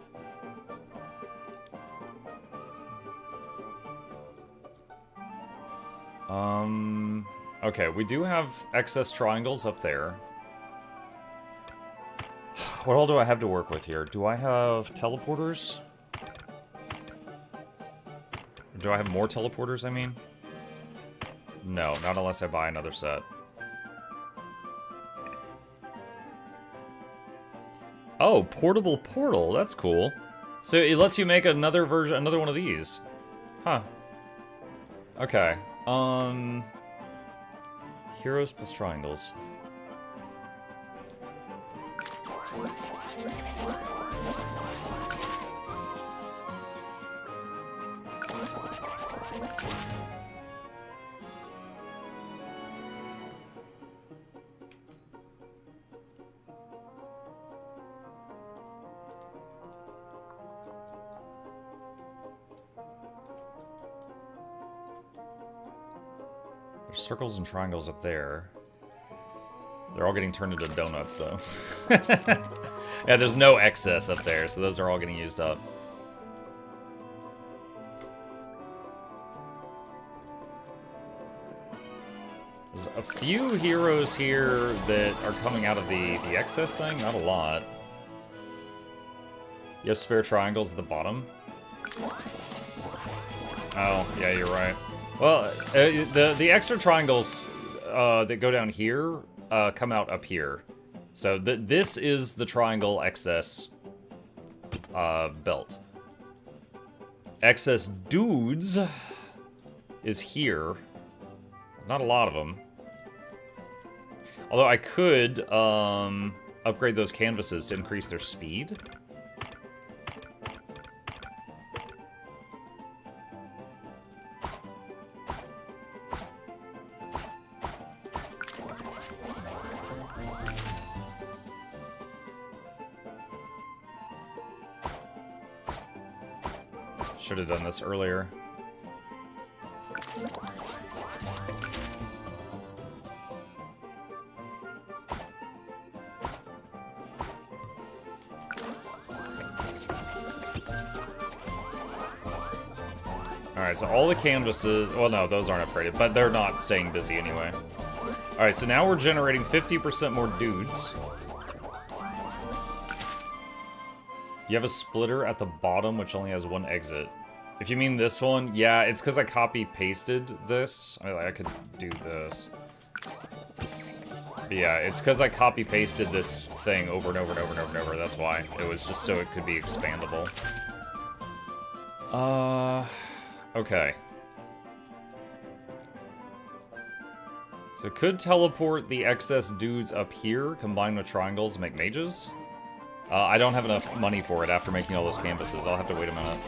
Okay, we do have excess triangles up there. What all do I have to work with here? Do I have teleporters? Do I have more teleporters, I mean? No, not unless I buy another set. Oh, portable portal. That's cool. So it lets you make another version, another one of these. Huh. Okay. Heroes plus triangles. There's circles and triangles up there. They're all getting turned into donuts, though. Yeah, there's no excess up there, so those are all getting used up. There's a few heroes here that are coming out of the excess thing, not a lot. You have spare triangles at the bottom? Oh, yeah, you're right. Well, the extra triangles that go down here come out up here. So this is the triangle excess belt. Excess dudes is here. Not a lot of them. Although I could upgrade those canvases to increase their speed. Should have done this earlier. Alright, so all the canvases... Well, no, those aren't upgraded, but they're not staying busy anyway. Alright, so now we're generating 50% more dudes. You have a splitter at the bottom, which only has one exit. If you mean this one, yeah, it's because I copy-pasted this. I mean, I could do this. But yeah, it's because I copy-pasted this thing over and over and over and over and over. That's why. It was just so it could be expandable. Okay. So could teleport the excess dudes up here, combine with triangles, make mages? I don't have enough money for it after making all those canvases. I'll have to wait a minute.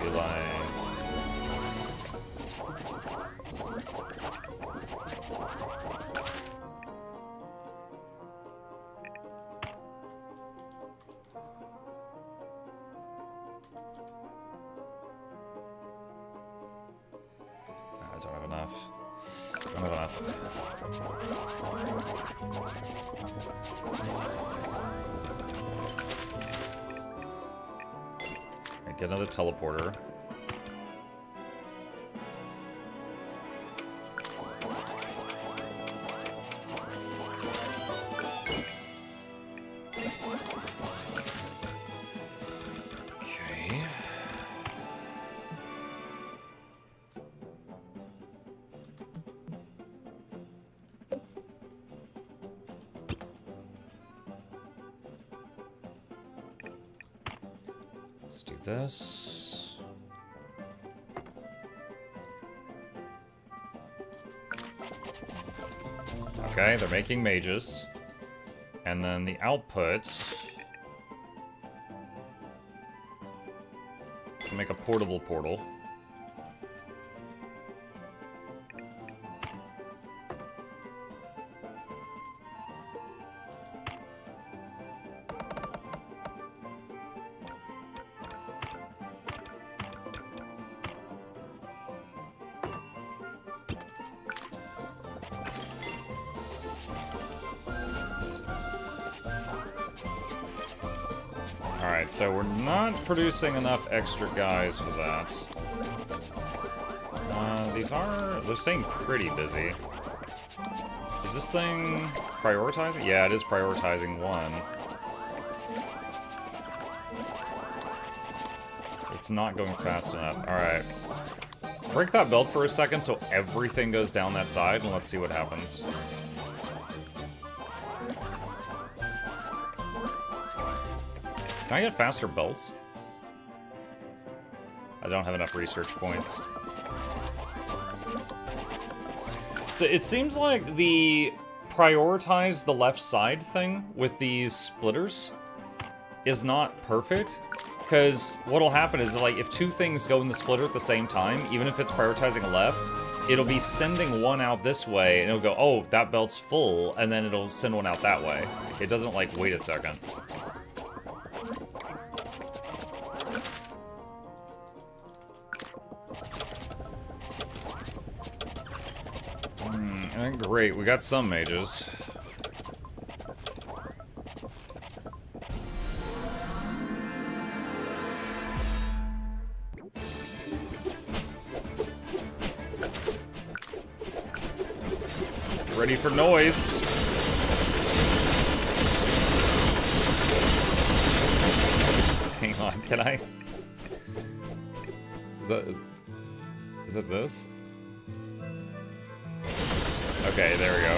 Be like... I don't have enough. Don't have enough. Right, get another teleporter. Okay. Let's do this. Okay, they're making mages. And then the output... can make a portable portal. Alright, Alright, so we're not producing enough extra guys for that. They're staying pretty busy. Is this thing prioritizing? Yeah, it is prioritizing one. It's not going fast enough. Alright. Break that belt for a second so everything goes down that side, and let's see what happens. Can I get faster belts? I don't have enough research points. So it seems like the prioritize the left side thing with these splitters is not perfect. Because what'll happen is, like, if two things go in the splitter at the same time, even if it's prioritizing left, it'll be sending one out this way, and it'll go, oh, that belt's full, and then it'll send one out that way. It doesn't, like, wait a second. Great, we got some mages. Ready for noise. Hang on, can I? Is that this? Okay, there we go.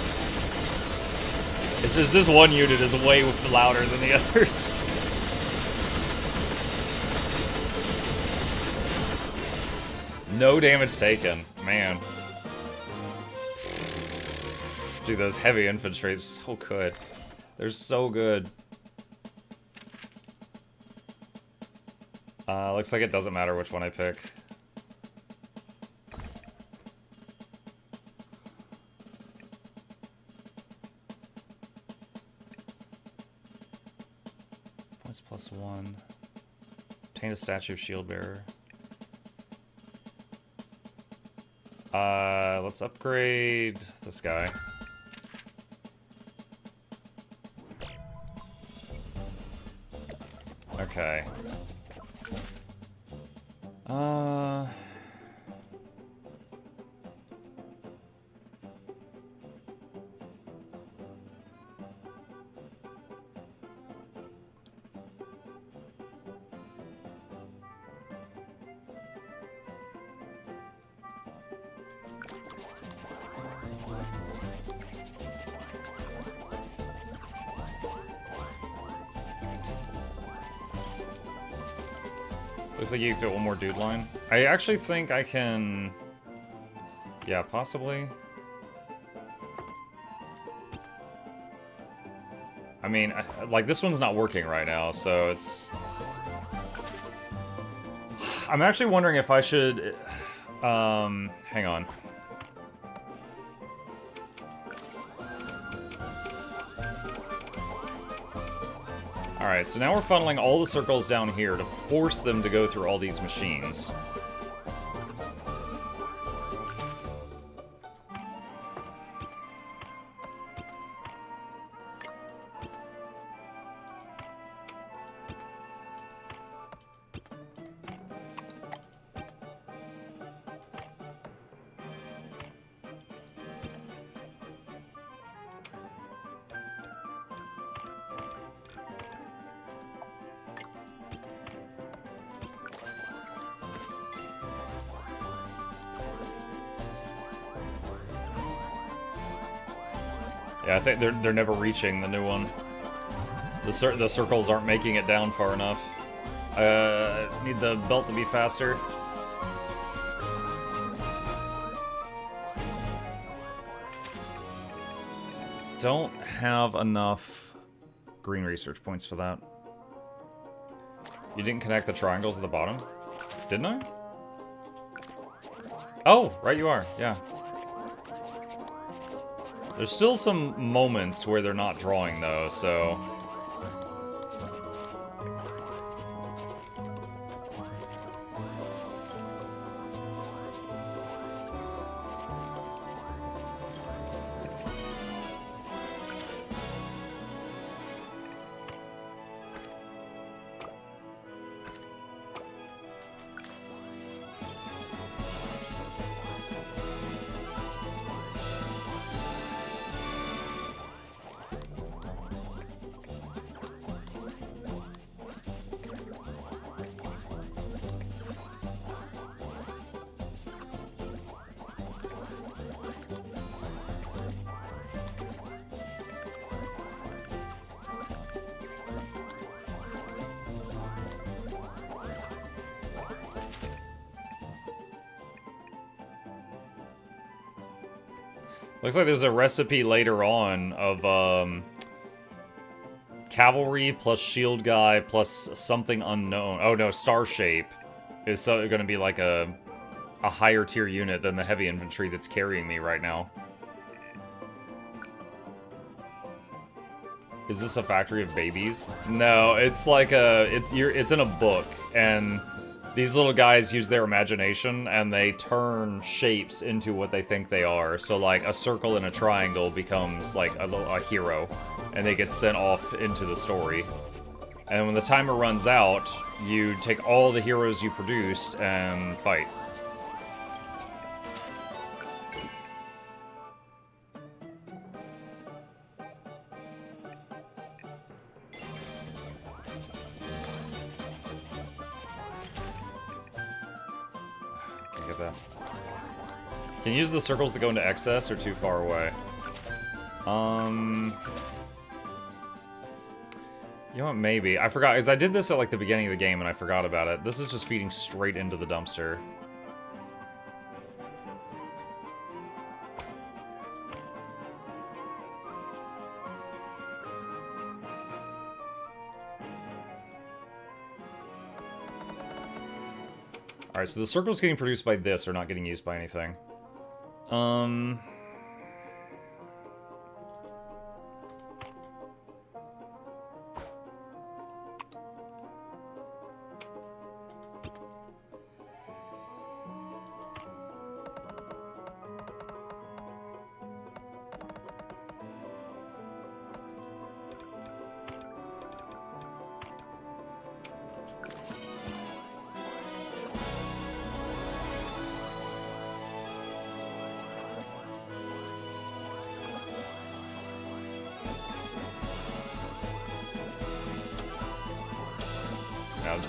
It's just this one unit is way louder than the others. No damage taken. Man. Dude, those heavy infantry is so good. They're so good. Looks like it doesn't matter which one I pick. Points +1. Obtain a statue of shield bearer. Let's upgrade this guy. Okay. Looks like you can fit one more dude line. I actually think I can... Yeah, possibly. I mean, like, this one's not working right now, so it's... I'm actually wondering if I should... hang on. Alright, so now we're funneling all the circles down here to force them to go through all these machines. Yeah, I think they're never reaching the new one. The circles aren't making it down far enough. Need the belt to be faster. Don't have enough green research points for that. You didn't connect the triangles at the bottom? Didn't I? Oh, right you are, yeah. There's still some moments where they're not drawing, though, so... Looks like there's a recipe later on of, cavalry plus shield guy plus something unknown. Oh no, star shape is going to be like a higher tier unit than the heavy infantry that's carrying me right now. Is this a factory of babies? No, it's like it's in a book, and these little guys use their imagination and they turn shapes into what they think they are. So like a circle and a triangle becomes like a hero, and they get sent off into the story. And when the timer runs out, you take all the heroes you produced and fight. Can you use the circles that go into excess or too far away? You know what, maybe. I forgot, because I did this at like the beginning of the game and I forgot about it. This is just feeding straight into the dumpster. Alright, so the circles getting produced by this are not getting used by anything.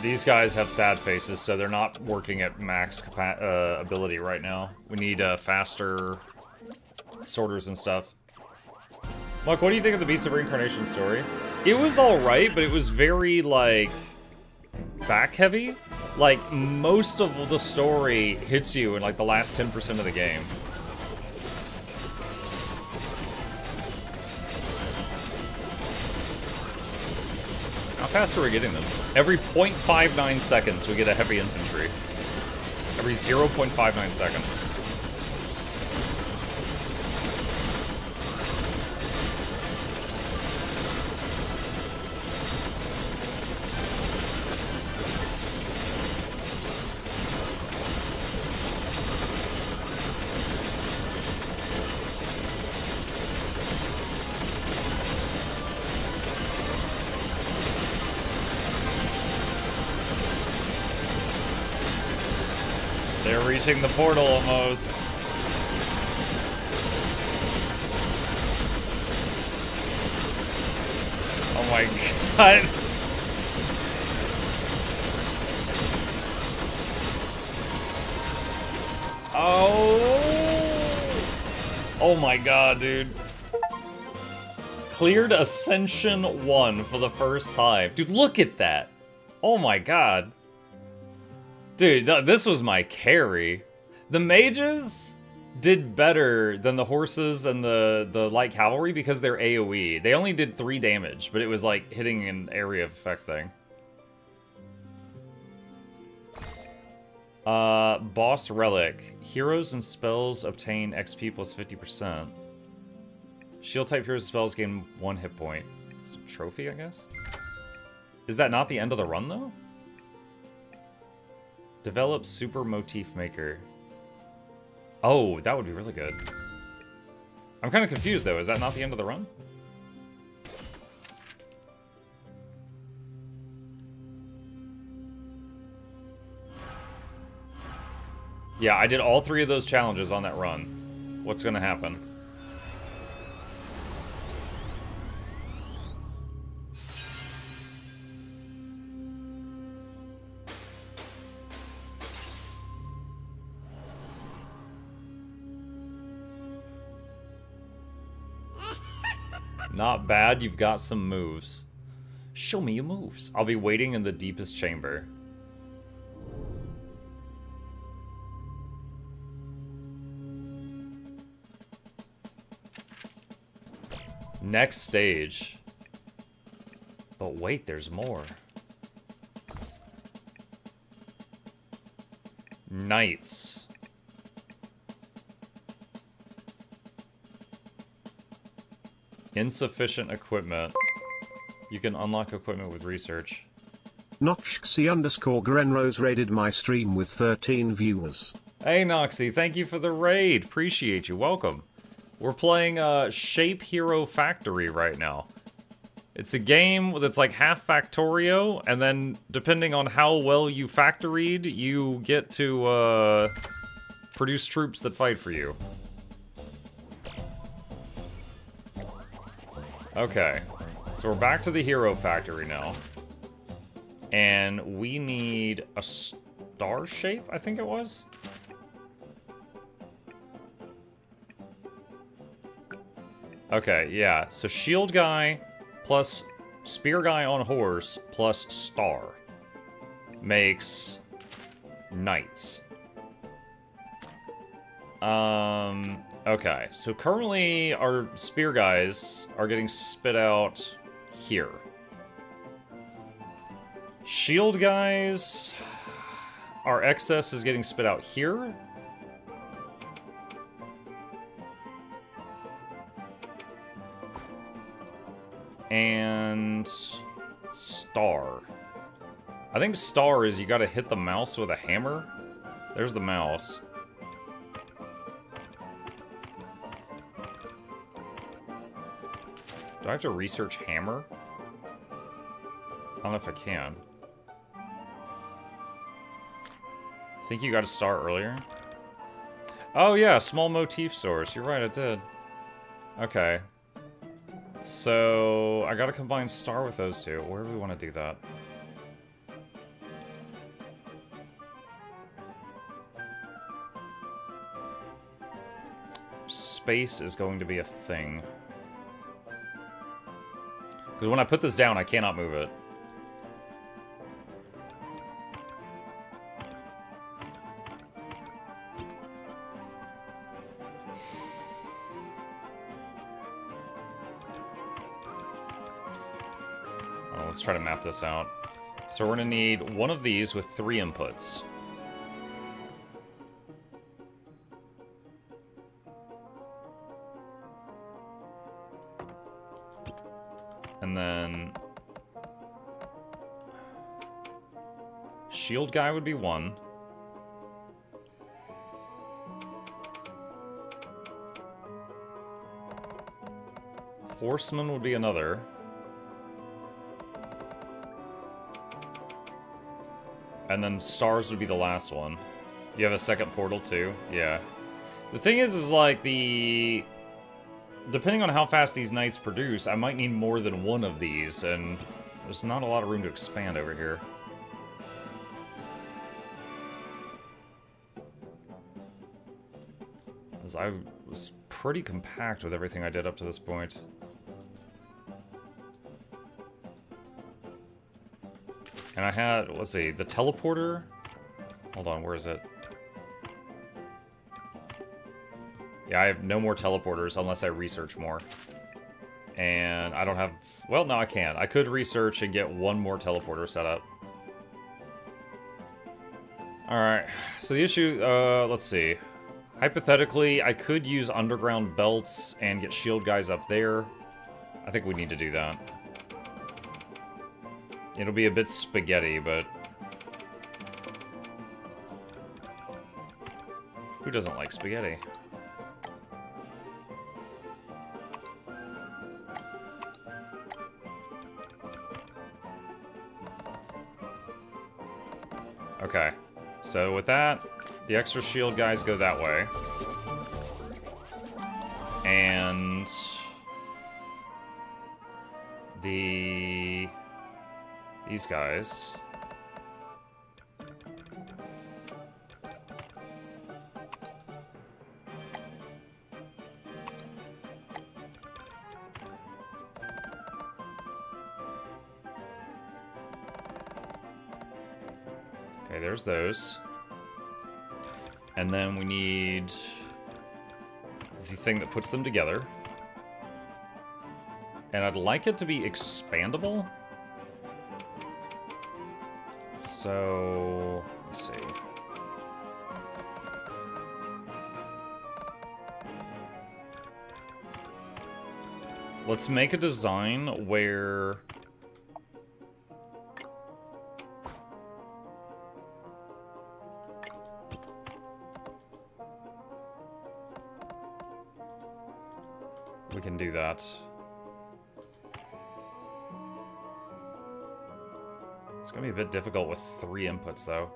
These guys have sad faces, so they're not working at max ability right now. We need faster sorters and stuff. Look, what do you think of the Beast of Reincarnation story? It was alright, but it was very, like, back-heavy. Like, most of the story hits you in, like, the last 10% of the game. How fast are we getting them? Every 0.59 seconds, we get a heavy infantry. Every 0.59 seconds. They're reaching the portal almost. Oh my god. Oh my god, dude. Cleared Ascension 1 for the first time. Dude, look at that. Oh my god. Dude, this was my carry. The mages did better than the horses and the light cavalry because they're AoE. They only did 3 damage, but it was like hitting an area of effect thing. Boss Relic. Heroes and spells obtain XP plus 50%. Shield type heroes and spells gain 1 hit point. It's a trophy, I guess? Is that not the end of the run, though? Develop Super Motif Maker. Oh, that would be really good. I'm kind of confused, though. Is that not the end of the run? Yeah, I did all 3 of those challenges on that run. What's gonna happen? Not bad, you've got some moves. Show me your moves. I'll be waiting in the deepest chamber. Next stage. But wait, there's more. Knights. Insufficient equipment. You can unlock equipment with research. Noxxi_Grenrose raided my stream with 13 viewers. Hey Noxxi, thank you for the raid. Appreciate you. Welcome. We're playing Shape Hero Factory right now. It's a game that's like half Factorio, and then depending on how well you factoried, you get to produce troops that fight for you. Okay, so we're back to the Hero Factory now. And we need a star shape, I think it was? Okay, yeah, so shield guy plus spear guy on horse plus star makes knights. Okay, so currently our spear guys are getting spit out here. Shield guys, our excess is getting spit out here. And star. I think star is you gotta hit the mouse with a hammer. There's the mouse. Do I have to research hammer? I don't know if I can. I think you got a star earlier. Oh yeah, small motif source. You're right, I did. Okay. So, I gotta combine star with those two. Where do we want to do that? Space is going to be a thing. Because when I put this down, I cannot move it. Let's try to map this out. So we're going to need one of these with 3 inputs. And then shield guy would be 1. Horseman would be another. And then stars would be the last one. You have a second portal too? Yeah. The thing is like depending on how fast these knights produce, I might need more than one of these, and there's not a lot of room to expand over here. Because I was pretty compact with everything I did up to this point. And I had, let's see, the teleporter. Hold on, where is it? Yeah, I have no more teleporters unless I research more. And I don't have, well, no, I can't. I could research and get one more teleporter set up. Alright, so the issue, let's see. Hypothetically, I could use underground belts and get shield guys up there. I think we need to do that. It'll be a bit spaghetti, but... who doesn't like spaghetti? Okay. So with that, the extra shield guys go that way. And... these guys. Okay, there's those. And then we need the thing that puts them together. And I'd like it to be expandable. So, let's see. Let's make a design where... we can do that. It's gonna be a bit difficult with 3 inputs, though.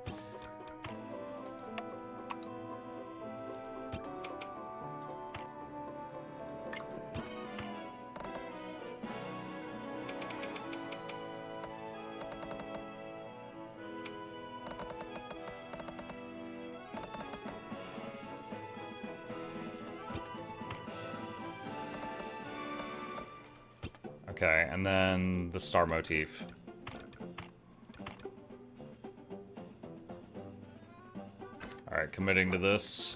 Okay, and then the star motif. Alright, committing to this.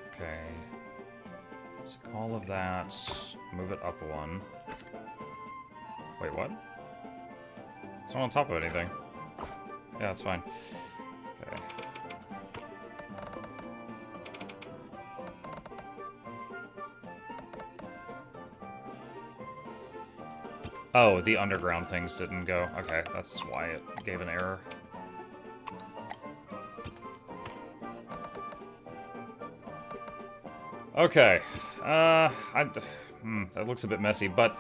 Okay. So all of that, move it up 1. Wait, what? It's not on top of anything. Yeah, that's fine. Okay. Oh, the underground things didn't go. Okay, that's why it gave an error. Okay. That looks a bit messy, but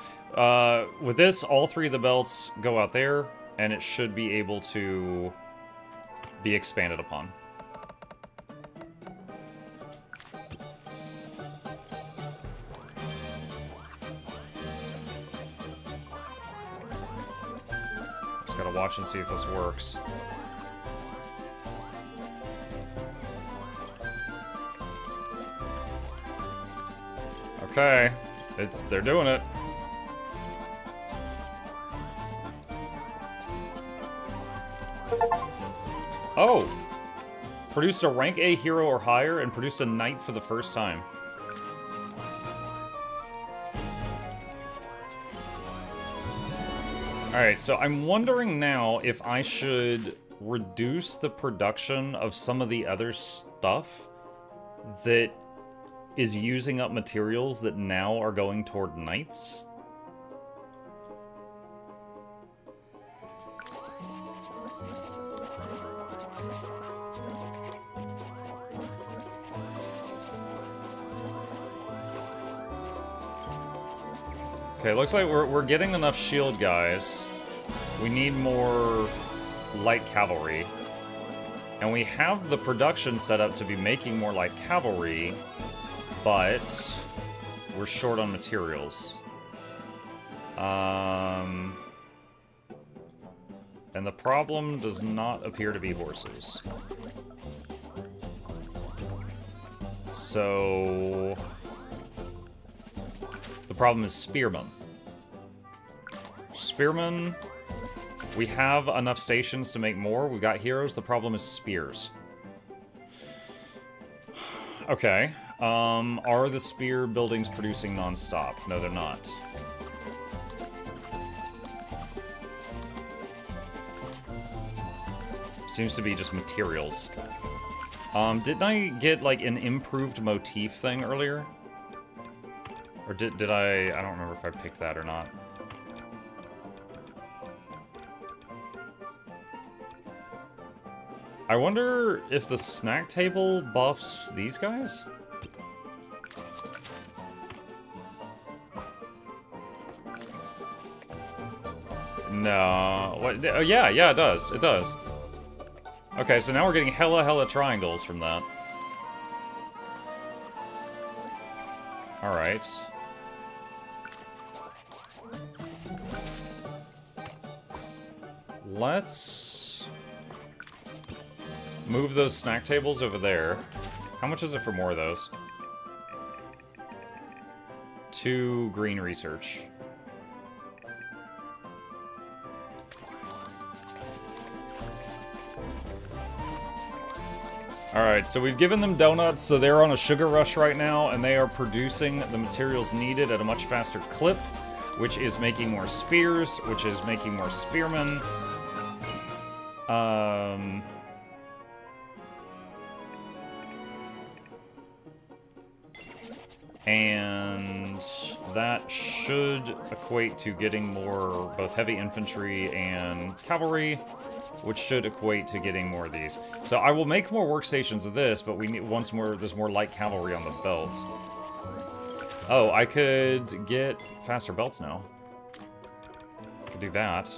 with this, all 3 of the belts go out there, and it should be able to be expanded upon. Just gotta watch and see if this works. Okay, they're doing it. Oh! Produced a rank A hero or higher and produced a knight for the first time. Alright, so I'm wondering now if I should reduce the production of some of the other stuff that is using up materials that now are going toward knights. Okay, looks like we're getting enough shield guys. We need more light cavalry. And we have the production set up to be making more light cavalry, but we're short on materials. And the problem does not appear to be horses. So the problem is spearmen. Spearmen, we have enough stations to make more. We got heroes. The problem is spears. Okay. Are the spear buildings producing non-stop? No, they're not. Seems to be just materials. Didn't I get, like, an improved motif thing earlier? Or did I don't remember if I picked that or not. I wonder if the snack table buffs these guys? No. What? Oh, yeah, it does. It does. Okay, so now we're getting hella triangles from that. Alright. Let's move those snack tables over there. How much is it for more of those? 2 green research. Alright, so we've given them donuts, so they're on a sugar rush right now, and they are producing the materials needed at a much faster clip, which is making more spears, which is making more spearmen. And that should equate to getting more both heavy infantry and cavalry, which should equate to getting more of these. So I will make more workstations of this, but we need there's more light cavalry on the belt. Oh, I could get faster belts now. I could do that.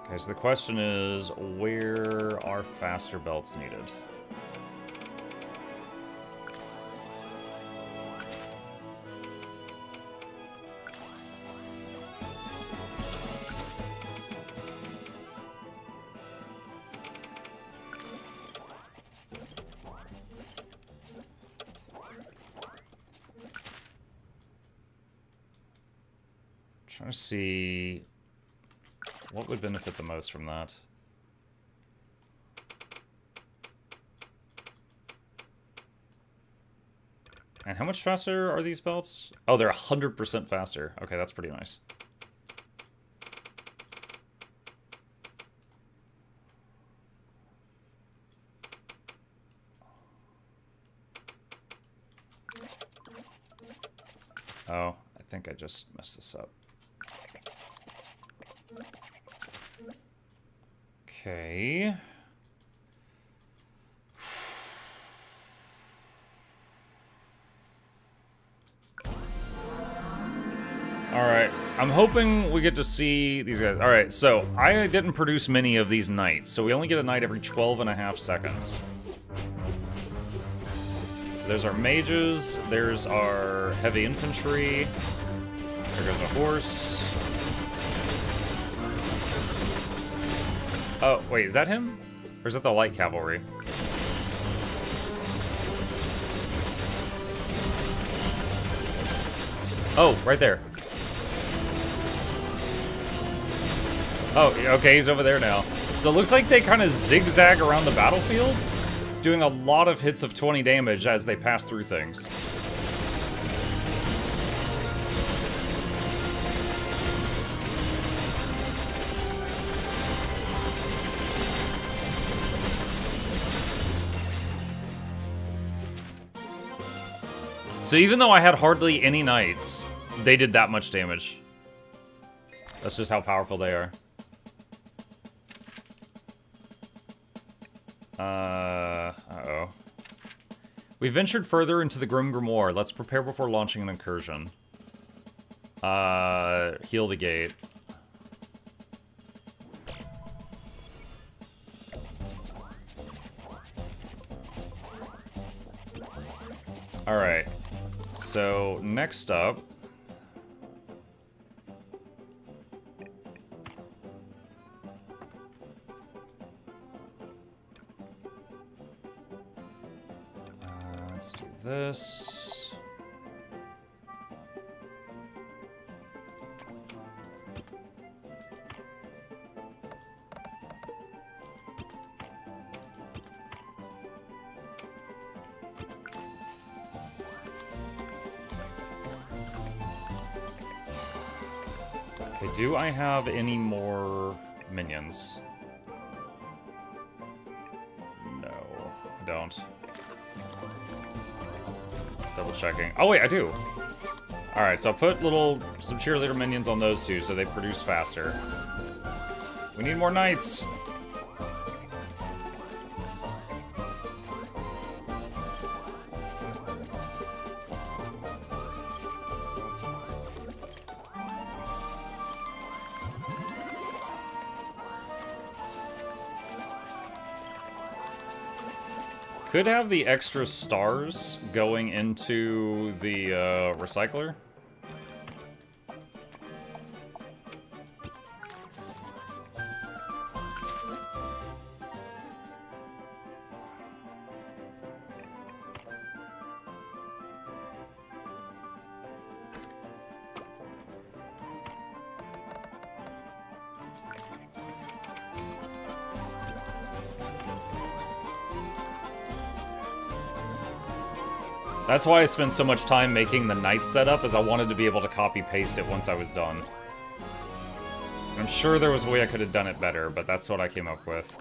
Okay, so the question is, where are faster belts needed? Trying to see what would benefit the most from that. And how much faster are these belts? Oh, they're 100% faster. Okay, that's pretty nice. Oh, I think I just messed this up. Okay. Alright, I'm hoping we get to see these guys. Alright, so I didn't produce many of these knights, so we only get a knight every 12.5 seconds. So there's our mages, there's our heavy infantry, there goes a horse. Oh, wait, is that him? Or is that the light cavalry? Oh, right there. Oh, okay, he's over there now. So it looks like they kind of zigzag around the battlefield, doing a lot of hits of 20 damage as they pass through things. So even though I had hardly any knights, they did that much damage. That's just how powerful they are. Uh-oh. We ventured further into the Grim Grimoire. Let's prepare before launching an incursion. Heal the gate. Alright. So, next up... let's do this. Okay, do I have any more minions? No, I don't. Double checking. Oh wait, I do. Alright, so I'll put some cheerleader minions on those two so they produce faster. We need more knights. Could have the extra stars going into the recycler. That's why I spent so much time making the night setup, is I wanted to be able to copy-paste it once I was done. I'm sure there was a way I could have done it better, but that's what I came up with.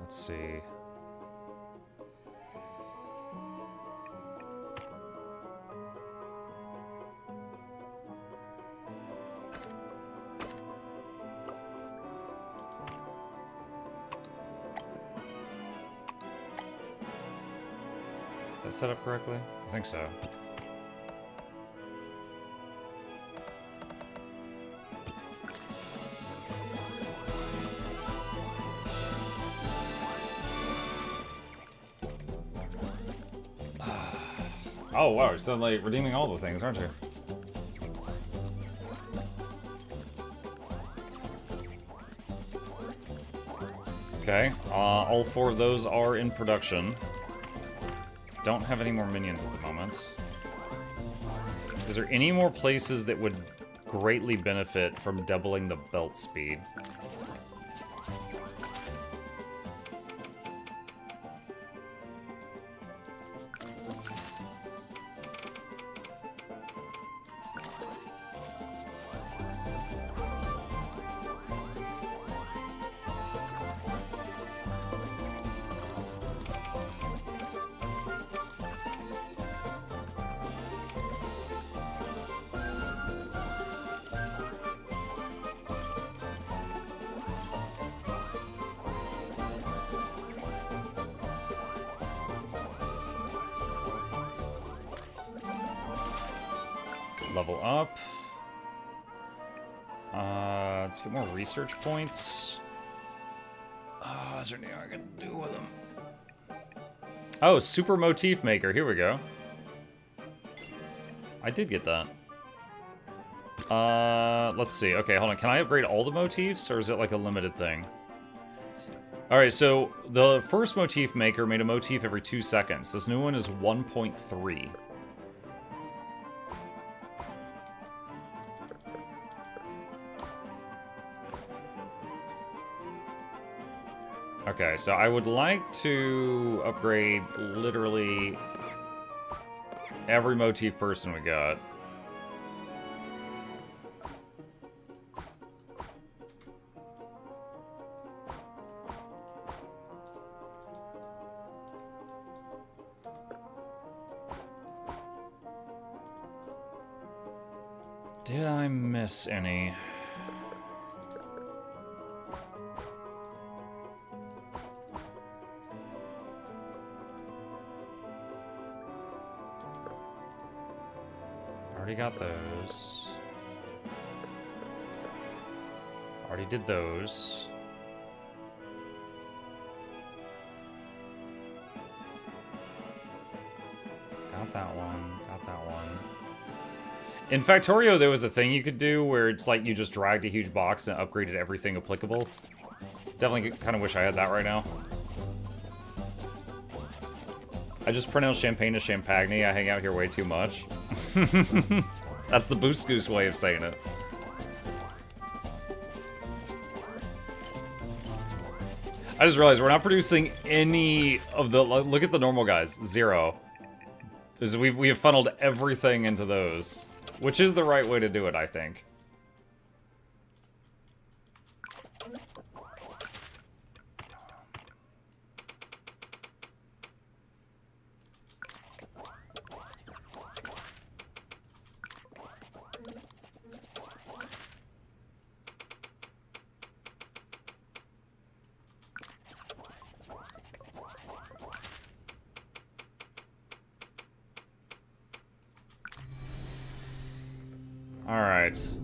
Let's see. Is that set up correctly? I think so. Oh wow, you're suddenly redeeming all the things, aren't you? Okay, all 4 of those are in production. Don't have any more minions at the moment. Is there any more places that would greatly benefit from doubling the belt speed? Level up. Let's get more research points. Is there anything I can do with them? Oh, super motif maker. Here we go. I did get that. Let's see. Okay, hold on. Can I upgrade all the motifs, or is it like a limited thing? Alright, so the first motif maker made a motif every 2 seconds. This new one is 1.3. Okay, so I would like to upgrade literally every motif person we got. Did I miss any? Already got those. Already did those. Got that one. Got that one. In Factorio, there was a thing you could do where it's like you just dragged a huge box and upgraded everything applicable. Definitely kind of wish I had that right now. I just pronounce champagne as champagne. I hang out here way too much. That's the Boost Goose way of saying it. I just realized we're not producing any of the... Look at the normal guys. 0. We have funneled everything into those. Which is the right way to do it, I think. Alright.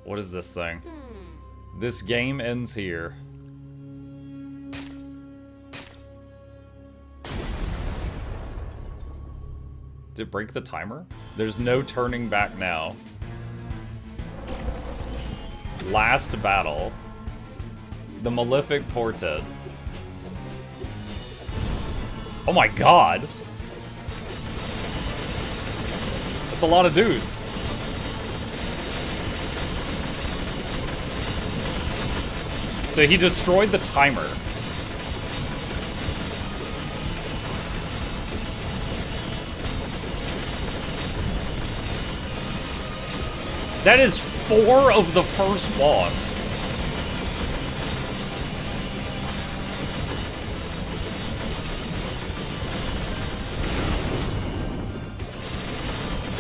What is this thing? This game ends here. Did it break the timer? There's no turning back now. Last battle. The Malefic Portent. Oh my god! That's a lot of dudes. So he destroyed the timer. That is 4 of the first boss.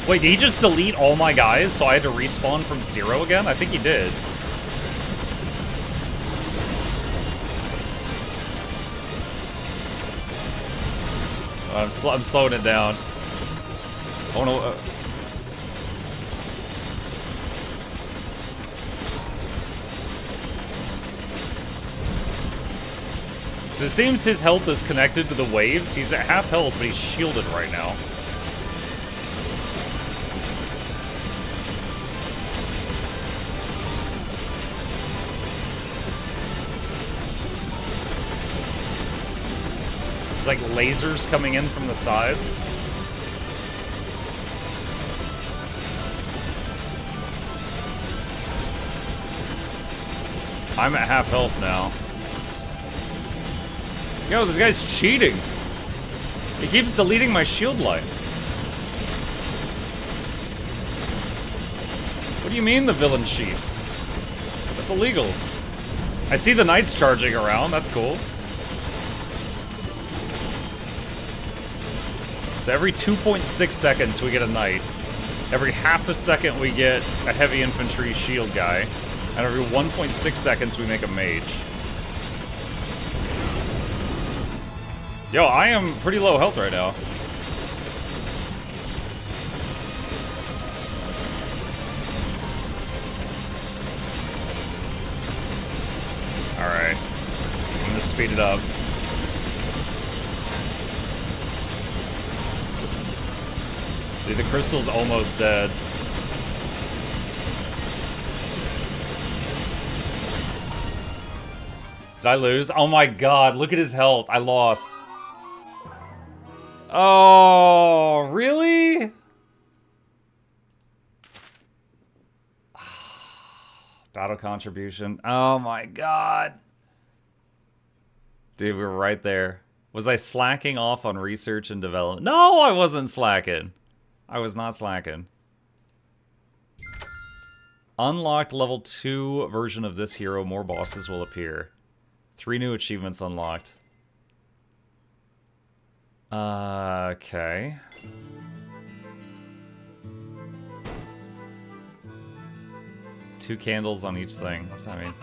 Wait, did he just delete all my guys so I had to respawn from 0 again? I think he did. I'm slowing it down. Oh no. So it seems his health is connected to the waves. He's at half health, but he's shielded right now. There's like lasers coming in from the sides. I'm at half health now. Yo, this guy's cheating. He keeps deleting my shield light. What do you mean the villain cheats? That's illegal. I see the knights charging around. That's cool. So every 2.6 seconds we get a knight. Every half a second we get a heavy infantry shield guy. And every 1.6 seconds we make a mage. Yo, I am pretty low health right now. Alright. I'm gonna speed it up. Dude, the crystal's almost dead. Did I lose? Oh my god, look at his health. I lost. Oh, really? Battle contribution. Oh my god. Dude, we were right there. Was I slacking off on research and development? No, I wasn't slacking. I was not slacking. Unlocked level 2 version of this hero. More bosses will appear. 3 new achievements unlocked. Okay. Two candles on each thing. What's that mean?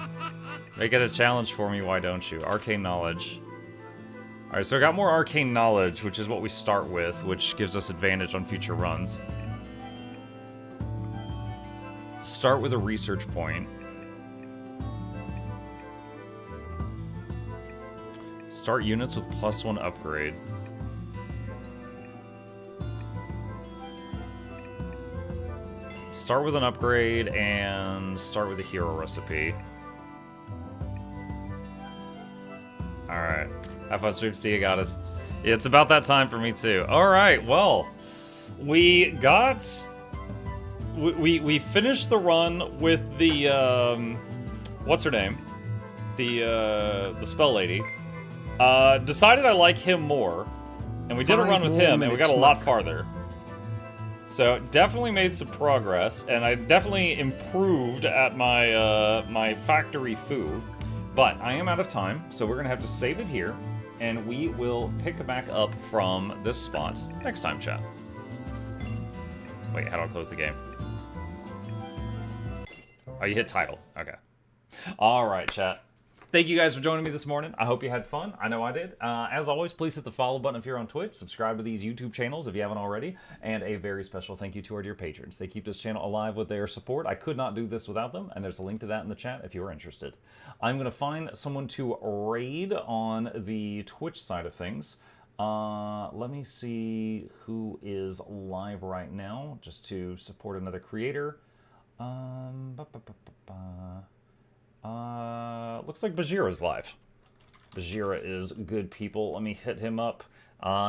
Make it a challenge for me, why don't you? Arcane knowledge. Alright, so I got more arcane knowledge, which is what we start with, which gives us advantage on future runs. Start with a research point. Start units with +1 upgrade. Start with an upgrade and start with a hero recipe. Alright. Have fun stream. See you, goddess. Yeah, it's about that time for me too. Alright, well. We got... We finished the run with the, what's her name? The spell lady. Decided I like him more. And we did a run with him, and we got a lot farther. So, definitely made some progress, and I definitely improved at my, my factory food. But I am out of time, so we're gonna have to save it here, and we will pick back up from this spot next time, chat. Wait, how do I close the game? Oh, you hit title. Okay. Alright, chat. Thank you guys for joining me this morning. I hope you had fun. I know I did. As always, please hit the follow button if you're on Twitch. Subscribe to these YouTube channels if you haven't already. And a very special thank you to our dear patrons. They keep this channel alive with their support. I could not do this without them, and there's a link to that in the chat if you are interested. I'm going to find someone to raid on the Twitch side of things. Let me see who is live right now, just to support another creator. Looks like Bajira's live. Bajira is good people. Let me hit him up.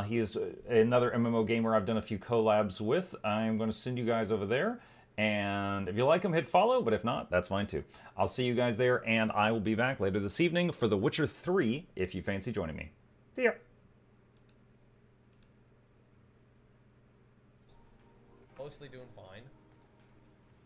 He is another MMO gamer I've done a few collabs with. I'm going to send you guys over there, And if you like them, hit follow, but if not, that's fine too. I'll see you guys there, and I will be back later this evening for The Witcher 3, if you fancy joining me. See ya! Mostly doing fine.